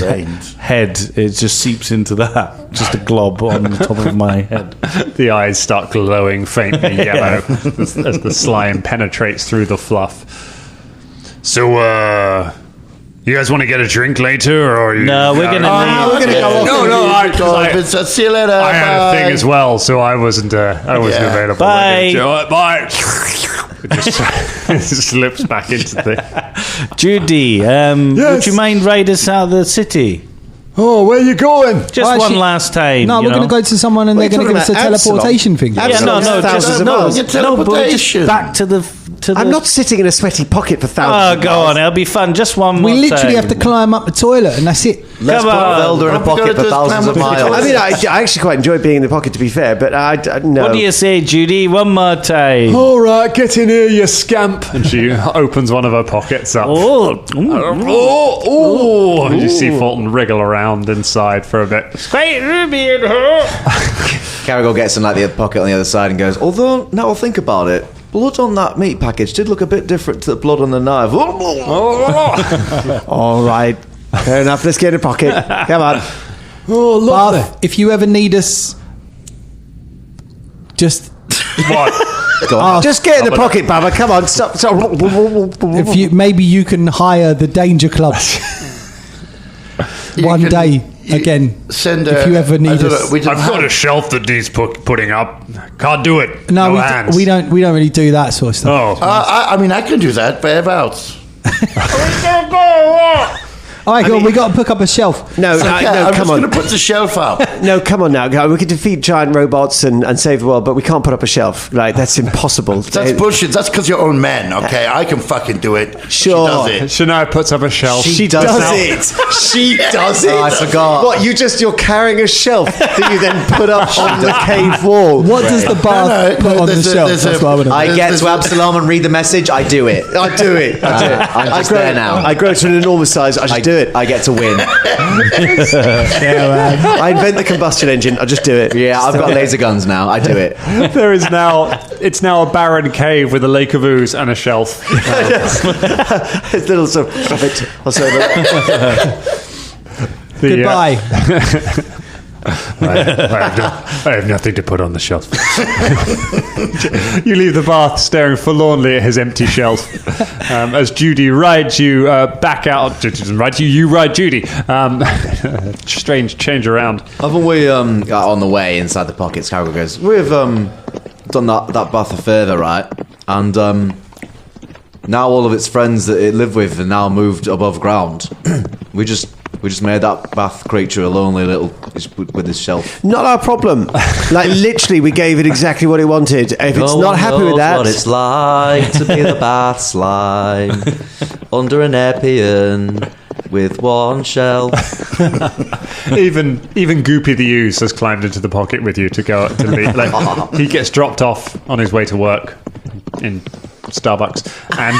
bloodstains. head. It just seeps into that. Just a glob on the top of my head. The eyes start glowing faintly yellow as the slime penetrates through the fluff. So, you guys want to get a drink later, or you? No, we're gonna leave. See you later. I had a Bye. thing as well, so I wasn't available. Bye. Bye. It just slips back into the. Judy, would you mind raid us out of the city? Oh, where are you going? Just Oh, one actually- last time. No, you we're going know? to go to someone and What they're are you going to give us a talking about? teleportation thing. Yeah, no, Absalom's just thousands of no, miles. Get no, but we're just teleportation. back to the. I'm not sitting in a sweaty pocket for Oh, thousands of go miles. on, it'll be fun. Just one more We literally time. have to climb up the toilet and that's it. Let's Come put on. Velda in a What we pocket gotta for do is thousands of climb up the miles. I mean, I actually quite enjoy being in the pocket, to be fair, but no. What do you say, Judy? One more time. All right, get in here, you scamp. And she opens one of her pockets up. Oh, Oh! You see Fulton wriggle around inside for a bit. quite ruby in her. Caragor gets in like the pocket on the other side and goes, although, now I'll think about it, blood on that meat package did look a bit different to the blood on the knife. All right, fair enough. Let's get in the pocket. Come on. Oh, But if you ever need us, just What? Just get in the pocket, Baba. Come on, stop. if you maybe you can hire the Danger Club You one can- day again. Send if you ever need us. we don't I've got have- a shelf that needs putting up. Can't do it. No, hands. we don't really do that sort of stuff. Oh, I mean, I can do that. Whereabouts? All right, go on. We got to pick up a shelf. No, Okay, no, I'm come just on. going to put the shelf up. No, come on now. We can defeat giant robots and save the world, but we can't put up a shelf. Like, that's impossible. That's bullshit. That's because you're all men, okay? I can fucking do it. Sure. She does it. Shania puts up a shelf. She does it. She does it. Oh, I forgot. What, you're carrying a shelf that you then put up on the cave wall. What does the bath put on the there's a- shelf? there's That's a- what I want to know. I get There's to a- Absalom and read the message, I do it. I do it. I do it. I'm just grow, there now. I grow to an enormous size. I just do it. I get to win. I invent the combustion engine. I just do it. Yeah, I've got laser guns now. I do it. There is it's now a barren cave with a lake of ooze and a shelf. It's little sort of perfect. I'll say that. Goodbye. I have nothing to put on the shelf. You leave the bath staring forlornly at his empty shelf. As Judy rides you back out. She doesn't ride you, you ride Judy. Strange change around. Haven't we, on the way inside the pockets, Carol goes, we've done that bath further, right? And now all of its friends that it lived with are now moved above ground. We just made that bath creature a lonely little with his shelf. Not our problem. Like, literally, we gave it exactly what it wanted. If it's not happy with that... what it's like to be the bath slime under an Epian with one shelf. Even Goopy the Ooze has climbed into the pocket with you to go to leave. Like, he gets dropped off on his way to work in Starbucks, and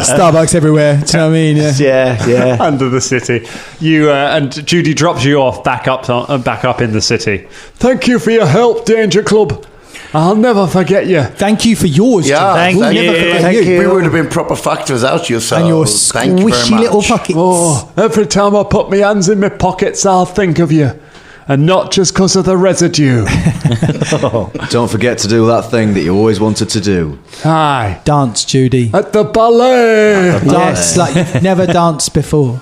Starbucks everywhere. Do you know what I mean? Yeah. under the city. You and Judy drops you off back up in the city. Thank you for your help, Danger Club. I'll never forget you. Thank you for yours. Yeah, John. thank We'll you. never forget Thank you. We would have been proper fucked without you, so And your thank you very squishy much. little pockets. Oh, every time I put my hands in my pockets, I'll think of you. And not just because of the residue. Don't forget to do that thing that you always wanted to do. Aye. Dance, Judy. At the ballet. Dance like you've never danced before.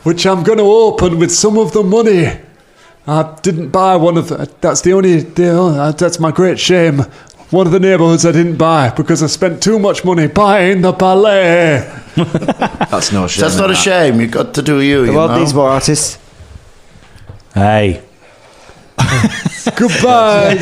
Which I'm going to open with some of the money. I didn't buy one of the... That's the only... That's my great shame. One of the neighbourhoods I didn't buy because I spent too much money buying the ballet. That's no shame. That's not a shame. You got to do you. The You world know? needs more artists. Hey. Goodbye.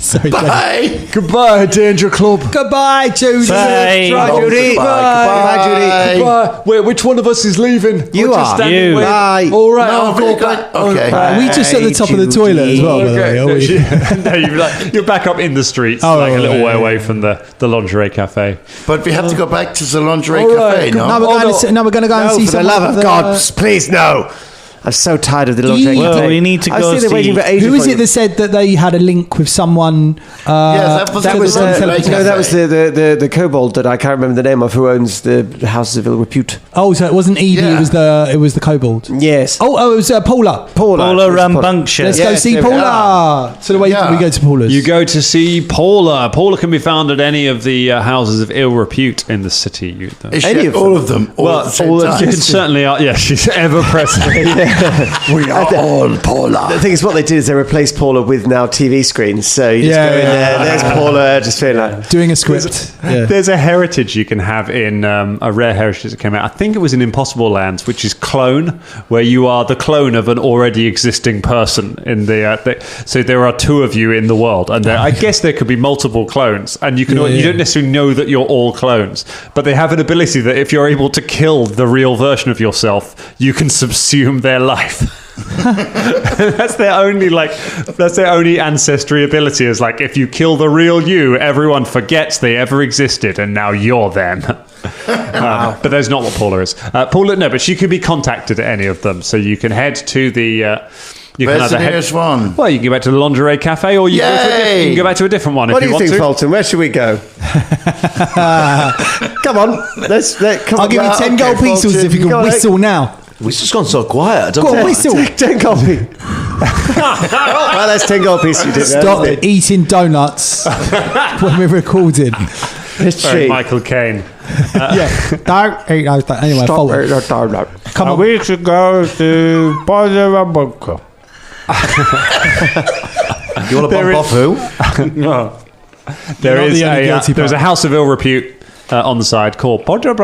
Sorry, Judy. Bye. Goodbye, Danger Club. Goodbye, Judy. Bye. Bye, Judy. Goodbye. Judy. Goodbye. Wait, which one of us is leaving? You We're just are. standing You. waiting. Bye. All right, No, I'll really go good. back. Okay. Bye. We just at the top of the toilet as well, by the way. Are we? No, you're back up in the streets, Oh, like a little right, way yeah. away from the lingerie cafe. But we have to go back to the lingerie All right, cafe, good. no? No, we're going to, we're going to go and No, see for the someone. love of God, please, no. I'm so tired of the lingerie Well, cafe. we need to I go was sitting there waiting see- for ages. Who is for it that said that they had a link with someone? Yes, that was That was the no, that was the kobold that I can't remember the name of, who owns the houses of ill repute. Oh, so it wasn't Edie. Yeah. It was the kobold. Yes, Oh, it was Paula. Paula It's Rambunctious. Let's go Yes, see there we Paula. So the way Yeah. we go to Paula's. You go to see Paula. Paula can be found at any of the houses of ill repute in the city. Is Any she of all them? of them? All at the same You time? can certainly. Yeah, she's ever present. We are all Paula. The thing is, what they did is they replaced Paula with now TV screens. So you just Yeah, go in yeah. there, there's Paula, just feeling like... doing a script. Yeah. There's a heritage you can have in a rare heritage that came out. I think it was in Impossible Lands, which is clone, where you are the clone of an already existing person in so there are two of you in the world, and I guess there could be multiple clones, and you can you don't necessarily know that you're all clones, but they have an ability that if you're able to kill the real version of yourself, you can subsume their life. That's their only ancestry ability, is like, if you kill the real you, everyone forgets they ever existed and now you're them. But that's not what Paula is. But she can be contacted at any of them, so you can head to the you Where's can the either nearest one? well, you can go back to the lingerie cafe, or you Yay! can go back to a different one What if do you want think, to. Fulton? Where should we go? Come on, come I'll on. give you 10 gold Fulton. pieces if you can Go on, whistle now. We've just gone so quiet. I don't Go on, know. whistle. 10 gold pieces. Well, that's 10 gold pieces you did. Stop eating donuts when we're recording. It's Sorry, cheap. Michael Caine. Yeah, don't eat those. Anyway, Stop Fulton. eating a donut. Come on. We should go to Paula Rambunctious. You want to bump off who? There not is the only guilty there's a part. house of ill repute on the side called It's run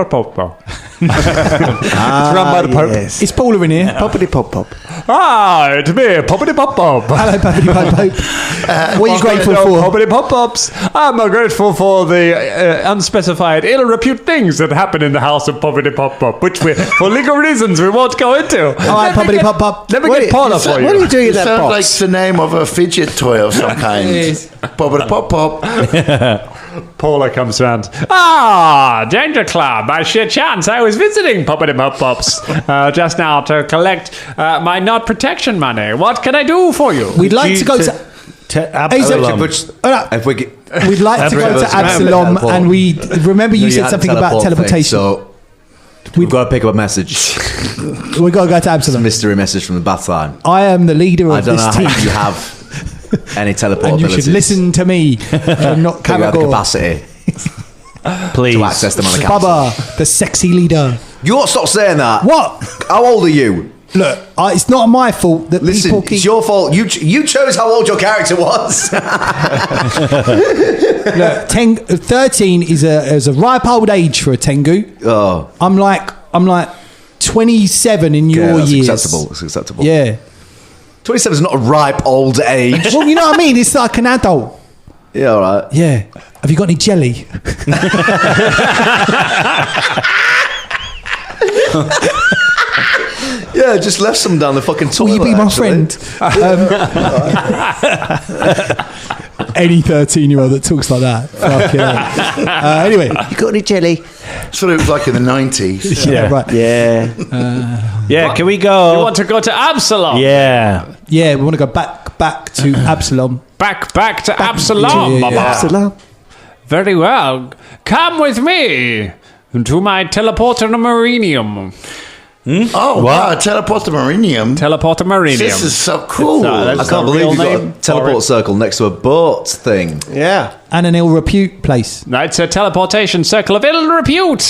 by the Pope. Yes. It's Paula in here. Poppity pop pop. Ah, it's me, Poppity Pop Pop. Hello, Pappy Pope. What are you grateful for? Poppity Pop Pops. I'm grateful for the unspecified ill repute things that happen in the house of Poppity Pop Pop, which for legal reasons we won't go into. All right, Poppity Pop Pop. Let me get Paula for you. What are you doing in It that sounds like box? the name of a fidget toy of some kind. Pop pop pop. Paula comes round. Ah, Danger Club. By sheer chance, I was visiting Poppity Pop Pops just now to collect my not protection money. What can I do for you? We'd like to go to. Absalom. If we get, We'd like to go to Absalom. Absalom, and we remember you said something about teleportation. So We've got to pick up a message. We got to go to It's a Absalom. mystery message from the Bathline. I am the leader I of don't know this team. how you have any teleport And you abilities. should listen to me, not You have the Caragor. capacity Please. to access them on the council. Bubba, the sexy leader. You ought to stop saying that. What? How old are you? Look, it's not my fault that Listen, people keep... it's your fault. You chose how old your character was. Look, 13 is a ripe old age for a Tengu. Oh, I'm like 27 in yeah, your that's years. acceptable. That's acceptable. Yeah. 27 is not a ripe old age. Well, you know what I mean? It's like an adult. Yeah, all right. Yeah. Have you got any jelly? Yeah, just left some down the fucking toilet. Will you be my actually. friend? Any 13-year-old that talks like that. Fuck yeah. Anyway. You got any jelly? That's what it was like in the 90s. Yeah. Right. Yeah. Yeah, can we go? You want to go to Absalom? Yeah. Yeah, we want to go back to Absalom. Back to Absalom, yeah, Mama. yeah. Absalom. Very well. Come with me to my teleporter-marinium. Oh, wow. Teleport to Marinium. Teleporter-marinium. This is so cool. That's I can't the believe real you've got name a teleport circle next to a boat thing. Yeah. And an ill repute place. No, it's a teleportation circle of ill repute.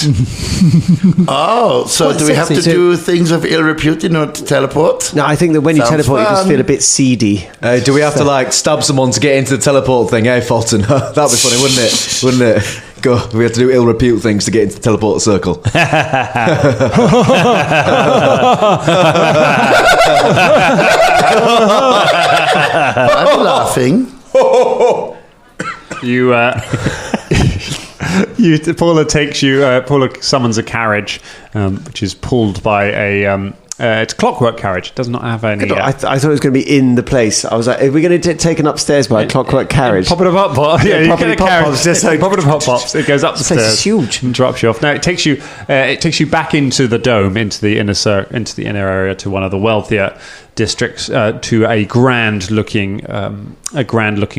Oh, so Quite do we have to sexy too. do things of ill repute in order to teleport? No, I think that when you Sounds teleport, you just fun. feel a bit seedy. Do we have to like stab someone to get into the teleport thing? Hey, Fulton, that'd be funny, wouldn't it? Wouldn't it? Go. We have to do ill repute things to get into the teleport circle. I'm laughing. Paula summons a carriage, which is pulled by a it's a clockwork carriage. It does not have any. I thought it was going to be in the place. I was like, are we going to get taken upstairs by a clockwork carriage? Pop it up, hot pot. Yeah, you pop get it a pop carriage. pops, just like- Pop it up, hot pops. It goes up the This place stairs. is huge. And drops you off. No, it takes you back into the dome, into the inner area, to one of the wealthier districts, to a grand looking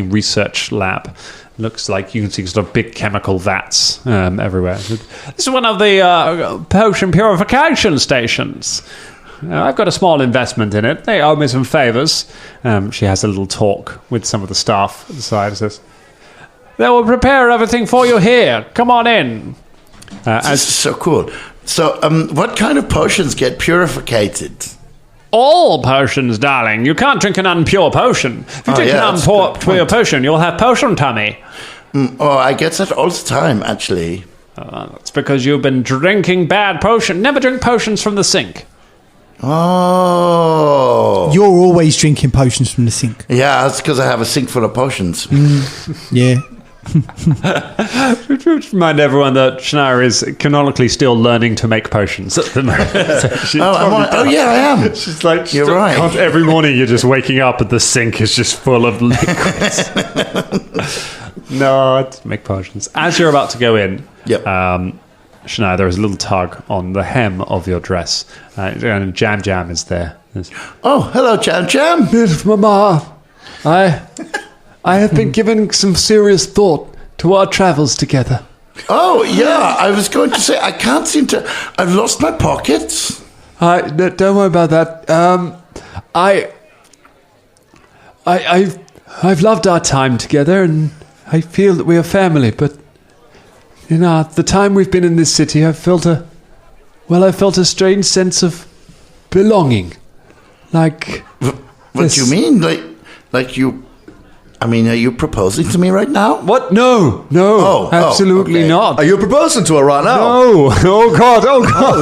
research lab. Looks like you can see sort of big chemical vats everywhere. This is one of the potion purification stations. I've got a small investment in it. They owe me some favours. She has a little talk with some of the staff at the side. Says, "They will prepare everything for you here. Come on in." This is so cool. So, what kind of potions get purificated? All potions, darling. You can't drink an unpure potion. If you drink yeah, an that's a good unpure point. potion, you'll have potion tummy. Oh, I get that all the time, actually. That's because you've been drinking bad potion. Never drink potions from the sink. Oh. You're always drinking potions from the sink. Yeah, that's because I have a sink full of potions. Yeah. Just remind everyone that Shania is canonically still learning to make potions at the moment. Yeah, I am. She's like, You're right. Every morning you're just waking up and the sink is just full of liquids. No, to make potions. As you're about to go in, Yep. Shania, there is a little tug on the hem of your dress, and Jam Jam is there. Oh, hello, Jam Jam. Mama, I have been giving some serious thought to our travels together. Oh, yeah, I was going to say, I can't seem to... I've lost my pockets. Don't worry about that. I've loved our time together, and I feel that we are family. But you know, the time we've been in this city, I felt a strange sense of belonging. Like, What do you mean? Like you... I mean, are you proposing to me right now? what? No, absolutely okay. not. Are you proposing to her right now? No, oh God.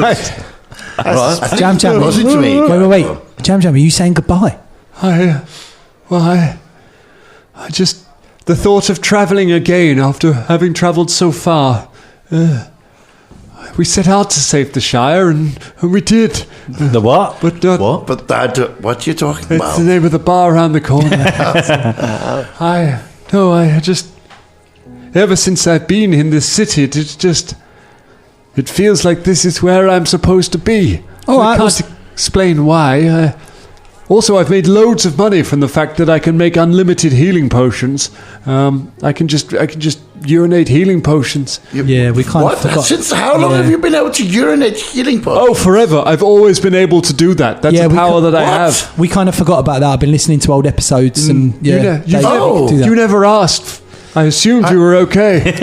I think Jam you're Jam. proposing to me. Wait. Jam Jam, are you saying goodbye? I just, the thought of travelling again after having travelled so far. We set out to save the Shire, and we did. The what? But What? But that, what are you talking it's about? the name of the bar around the corner. I just, ever since I've been in this city, it feels like this is where I'm supposed to be. Oh, I I can't was- explain why. Also, I've made loads of money from the fact that I can make unlimited healing potions. I can just urinate healing potions. Yeah, we kind of forgot. Since how long have you been able to urinate healing potions? Oh, forever. I've always been able to do that. That's a power that I have. We kind of forgot about that. I've been listening to old episodes and You never asked. I assumed you were okay.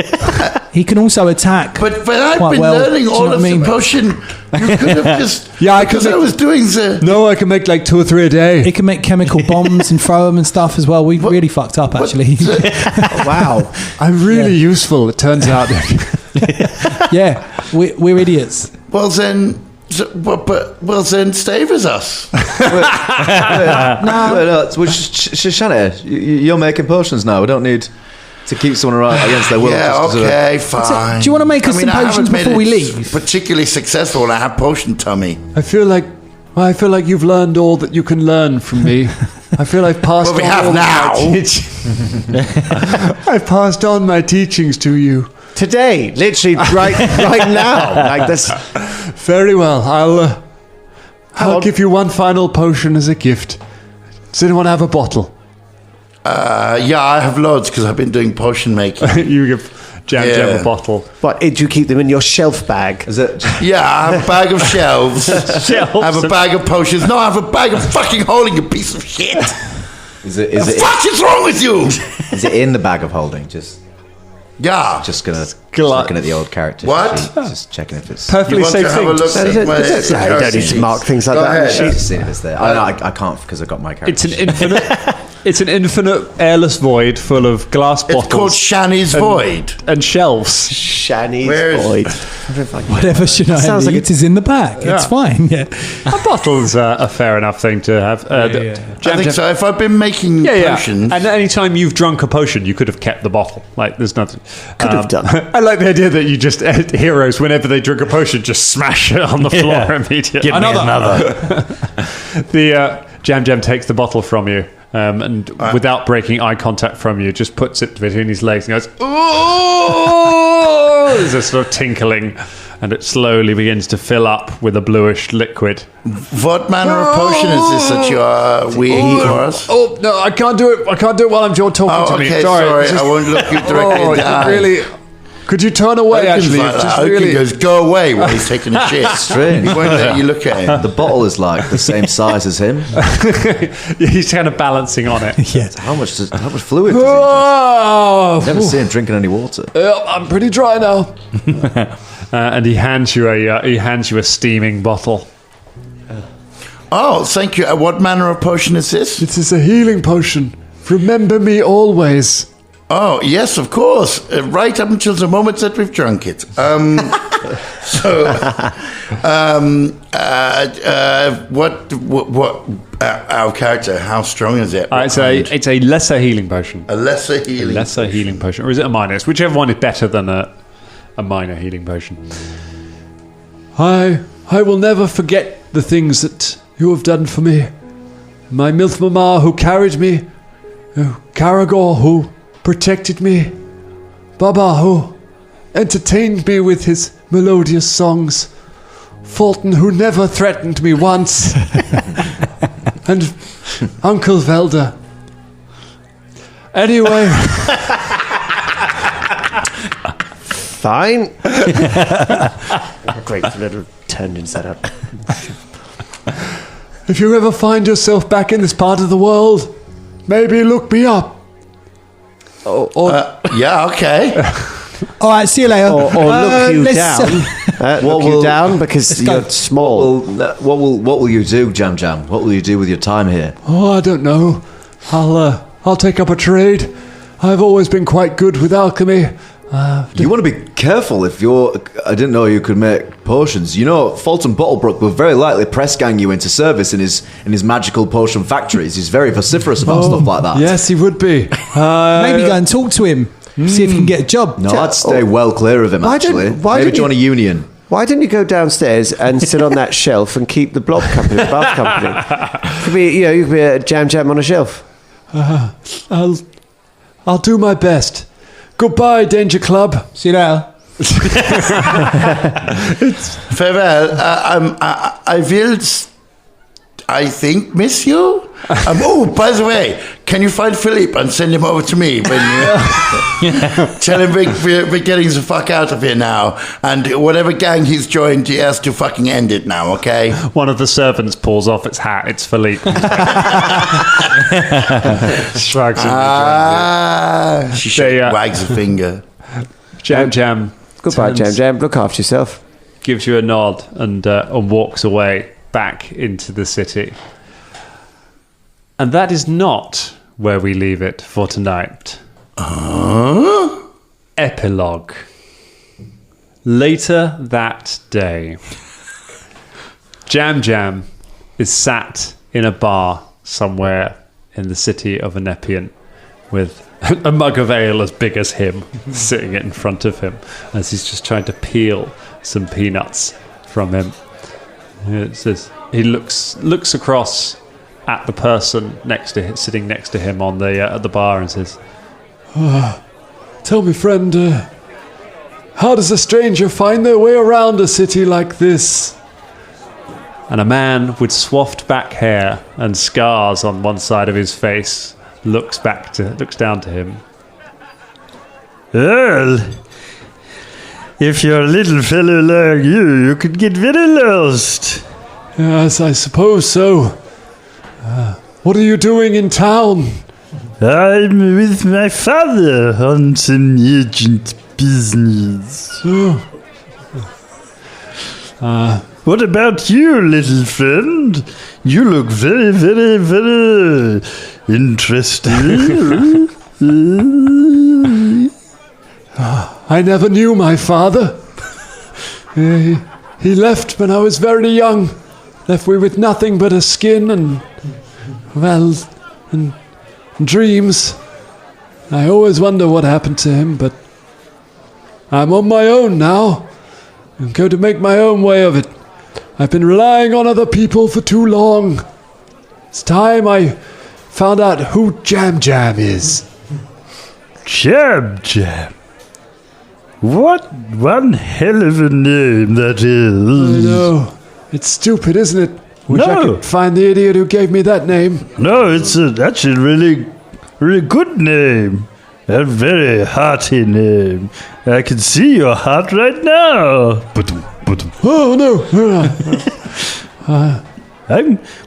He can also attack. But I've been learning all of the potion. You could have just I was doing the. No, I can make like 2 or 3 a day. He can make chemical bombs and throw them and stuff as well. We really fucked up actually. Wow. I'm really useful. It turns out. Yeah, we're idiots. Well then, stay with us. Shoshana, you're making potions now. We don't need to keep someone around against their will. Yeah, okay, fine. Do you want to make us some potions before we leave? Particularly successful, and I have potion tummy. I feel like you've learned all that you can learn from me. I feel I've passed Well, we on have all now. my I've passed on my teachings to you. Today, literally right now. Like this. Very well. I'll give you one final potion as a gift. Does anyone have a bottle? Yeah, I have loads because I've been doing potion making. You give Jam a bottle. But do you keep them in your shelf bag? Is it? Yeah, I have a bag of shelves. I have a bag of potions. No, I have a bag of fucking holding, you piece of shit. Is What the fuck is wrong with you? Is it in the bag of holding? Just looking at the old character. What? Sheet, just checking if it's Perfectly safe have a thing. look at my You don't need to mark things like Go that on the ahead. sheet. just seeing if it's there. I can't because I've got my character. It's an infinite airless void full of glass bottles. It's called Shani's Void. And shelves. Shani's Where's- void. Whatever Shania Sounds like needs is in the back. It's fine. Yeah. A bottle's a fair enough thing to have. I think so. If I've been making potions, And any time you've drunk a potion, you could have kept the bottle. Like, there's nothing. Could have done. I like the idea that you just heroes, whenever they drink a potion, just smash it on the floor immediately. Give me another. The Jam takes the bottle from you. And without breaking eye contact from you, just puts it between his legs and goes, "Oh!" There's a sort of tinkling, and it slowly begins to fill up with a bluish liquid. what manner of potion is this that you are weeing for us? Oh no, I can't do it. I can't do it while I'm talking to me. Okay, Sorry. sorry. I won't look you directly in the eye. Really. Could you turn away? Actually, Oaken goes, go away when he's taking a shit. Strange. He won't let you look at him. The bottle is like the same size as him. He's kind of balancing on it. Yeah. How much fluid does he Oh, Never see him drinking any water. I'm pretty dry now. And he hands you a steaming bottle. Oh, thank you. What manner of potion is this? This is a healing potion. Remember me always. Oh, yes, of course. Right up until the moment that we've drunk it. What our character, how strong is it? It's a lesser healing potion. A lesser healing. Lesser healing potion. Or is it a minor? It's whichever one is better than a minor healing potion. I will never forget the things that you have done for me. My Milth Mama who carried me. Karagor who protected me. Baba who entertained me with his melodious songs. Fulton who never threatened me once. And Uncle Velda. Anyway. Fine. Great little turned inside out. If you ever find yourself back in this part of the world, maybe look me up. Yeah, okay. All right, see you later. Or look you let's- down. Look you down because you're small. What will you do, Jam? What will you do with your time here? Oh, I don't know. I'll take up a trade. I've always been quite good with alchemy. You want to be careful if you're... I didn't know you could make potions. You know, Fulton Bottlebrook will very likely press gang you into service in his magical potion factories. He's very vociferous about stuff like that. Yes, he would be. Maybe go and talk to him. See if you can get a job. No, I'd stay well clear of him, actually. Maybe join a union. Why didn't you go downstairs and sit on that shelf and keep the blob company, the bath company? You could be a jam on a shelf. I'll do my best. Goodbye, Danger Club. See you later. Farewell. I think, miss you. Oh, by the way, can you find Philippe and send him over to me? When you tell him we're getting the fuck out of here now, and whatever gang he's joined, he has to fucking end it now, okay? One of the servants pulls off its hat. It's Philippe. Shrugs and She wags a finger. Jam. Goodbye, Jam. Look after yourself. Gives you a nod and walks away back into the city. And that is not where we leave it for tonight. Epilogue. Later that day, Jam is sat in a bar somewhere in the city of Anepian with a mug of ale as big as him sitting in front of him as he's just trying to peel some peanuts from him. It says he looks across at the person sitting next to him on the at the bar and says, Tell me, friend, how does a stranger find their way around a city like this? and a man with swaffed back hair and scars on one side of his face looks down to him. Well, if you're a little fellow like you could get very lost. Yes, I suppose so. What are you doing in town? I'm with my father on some urgent business. What about you, little friend? You look very, very, very interesting. I never knew my father. He left when I was very young. Left me with nothing but a skin and dreams. I always wonder what happened to him, but I'm on my own now. I'm going to make my own way of it. I've been relying on other people for too long. It's time I found out who Jam is. Jam. What one hell of a name that is. I know. It's stupid, isn't it? Wish I No. could find the idiot who gave me that name. No, it's actually a really, really good name. A very hearty name. I can see your heart right now. Oh, no.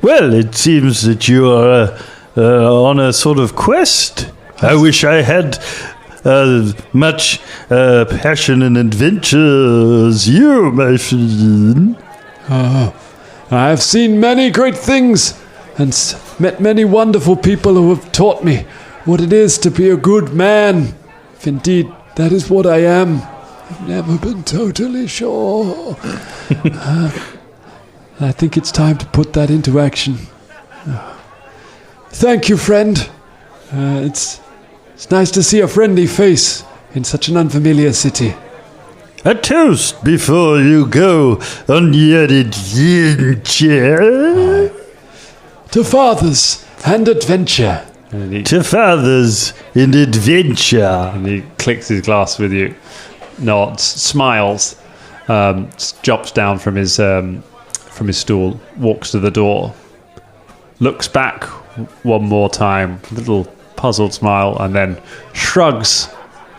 Well, it seems that you are on a sort of quest. I wish I had much passion and adventure as you, my friend. I've seen many great things and met many wonderful people who have taught me what it is to be a good man. If indeed that is what I am. I've never been totally sure. I think it's time to put that into action. Thank you, friend. It's nice to see a friendly face in such an unfamiliar city. A toast before you go on your adventure. To fathers and adventure. To fathers in adventure. And he clicks his glass with you, nods, smiles, drops down from his stool, walks to the door, looks back one more time, a little puzzled smile, and then shrugs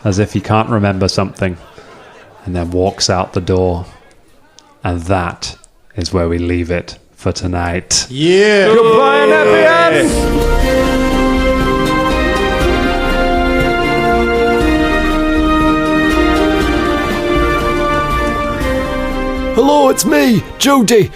as if he can't remember something, and then walks out the door. And that is where we leave it for tonight. Yeah. Goodbye, Nepian! Hello, it's me, Jody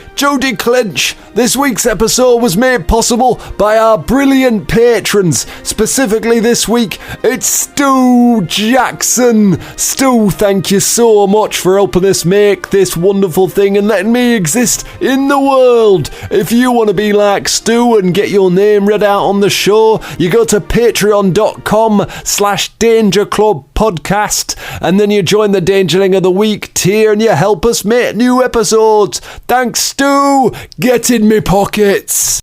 Clinch. This week's episode was made possible by our brilliant patrons. Specifically this week, it's Stu Jackson. Stu, thank you so much for helping us make this wonderful thing and letting me exist in the world. If you want to be like Stu and get your name read out on the show, you go to patreon.com/Danger Club Podcast, and then you join the Dangerling of the Week tier and you help us make new episodes. Thanks, Stu. Get in me pockets.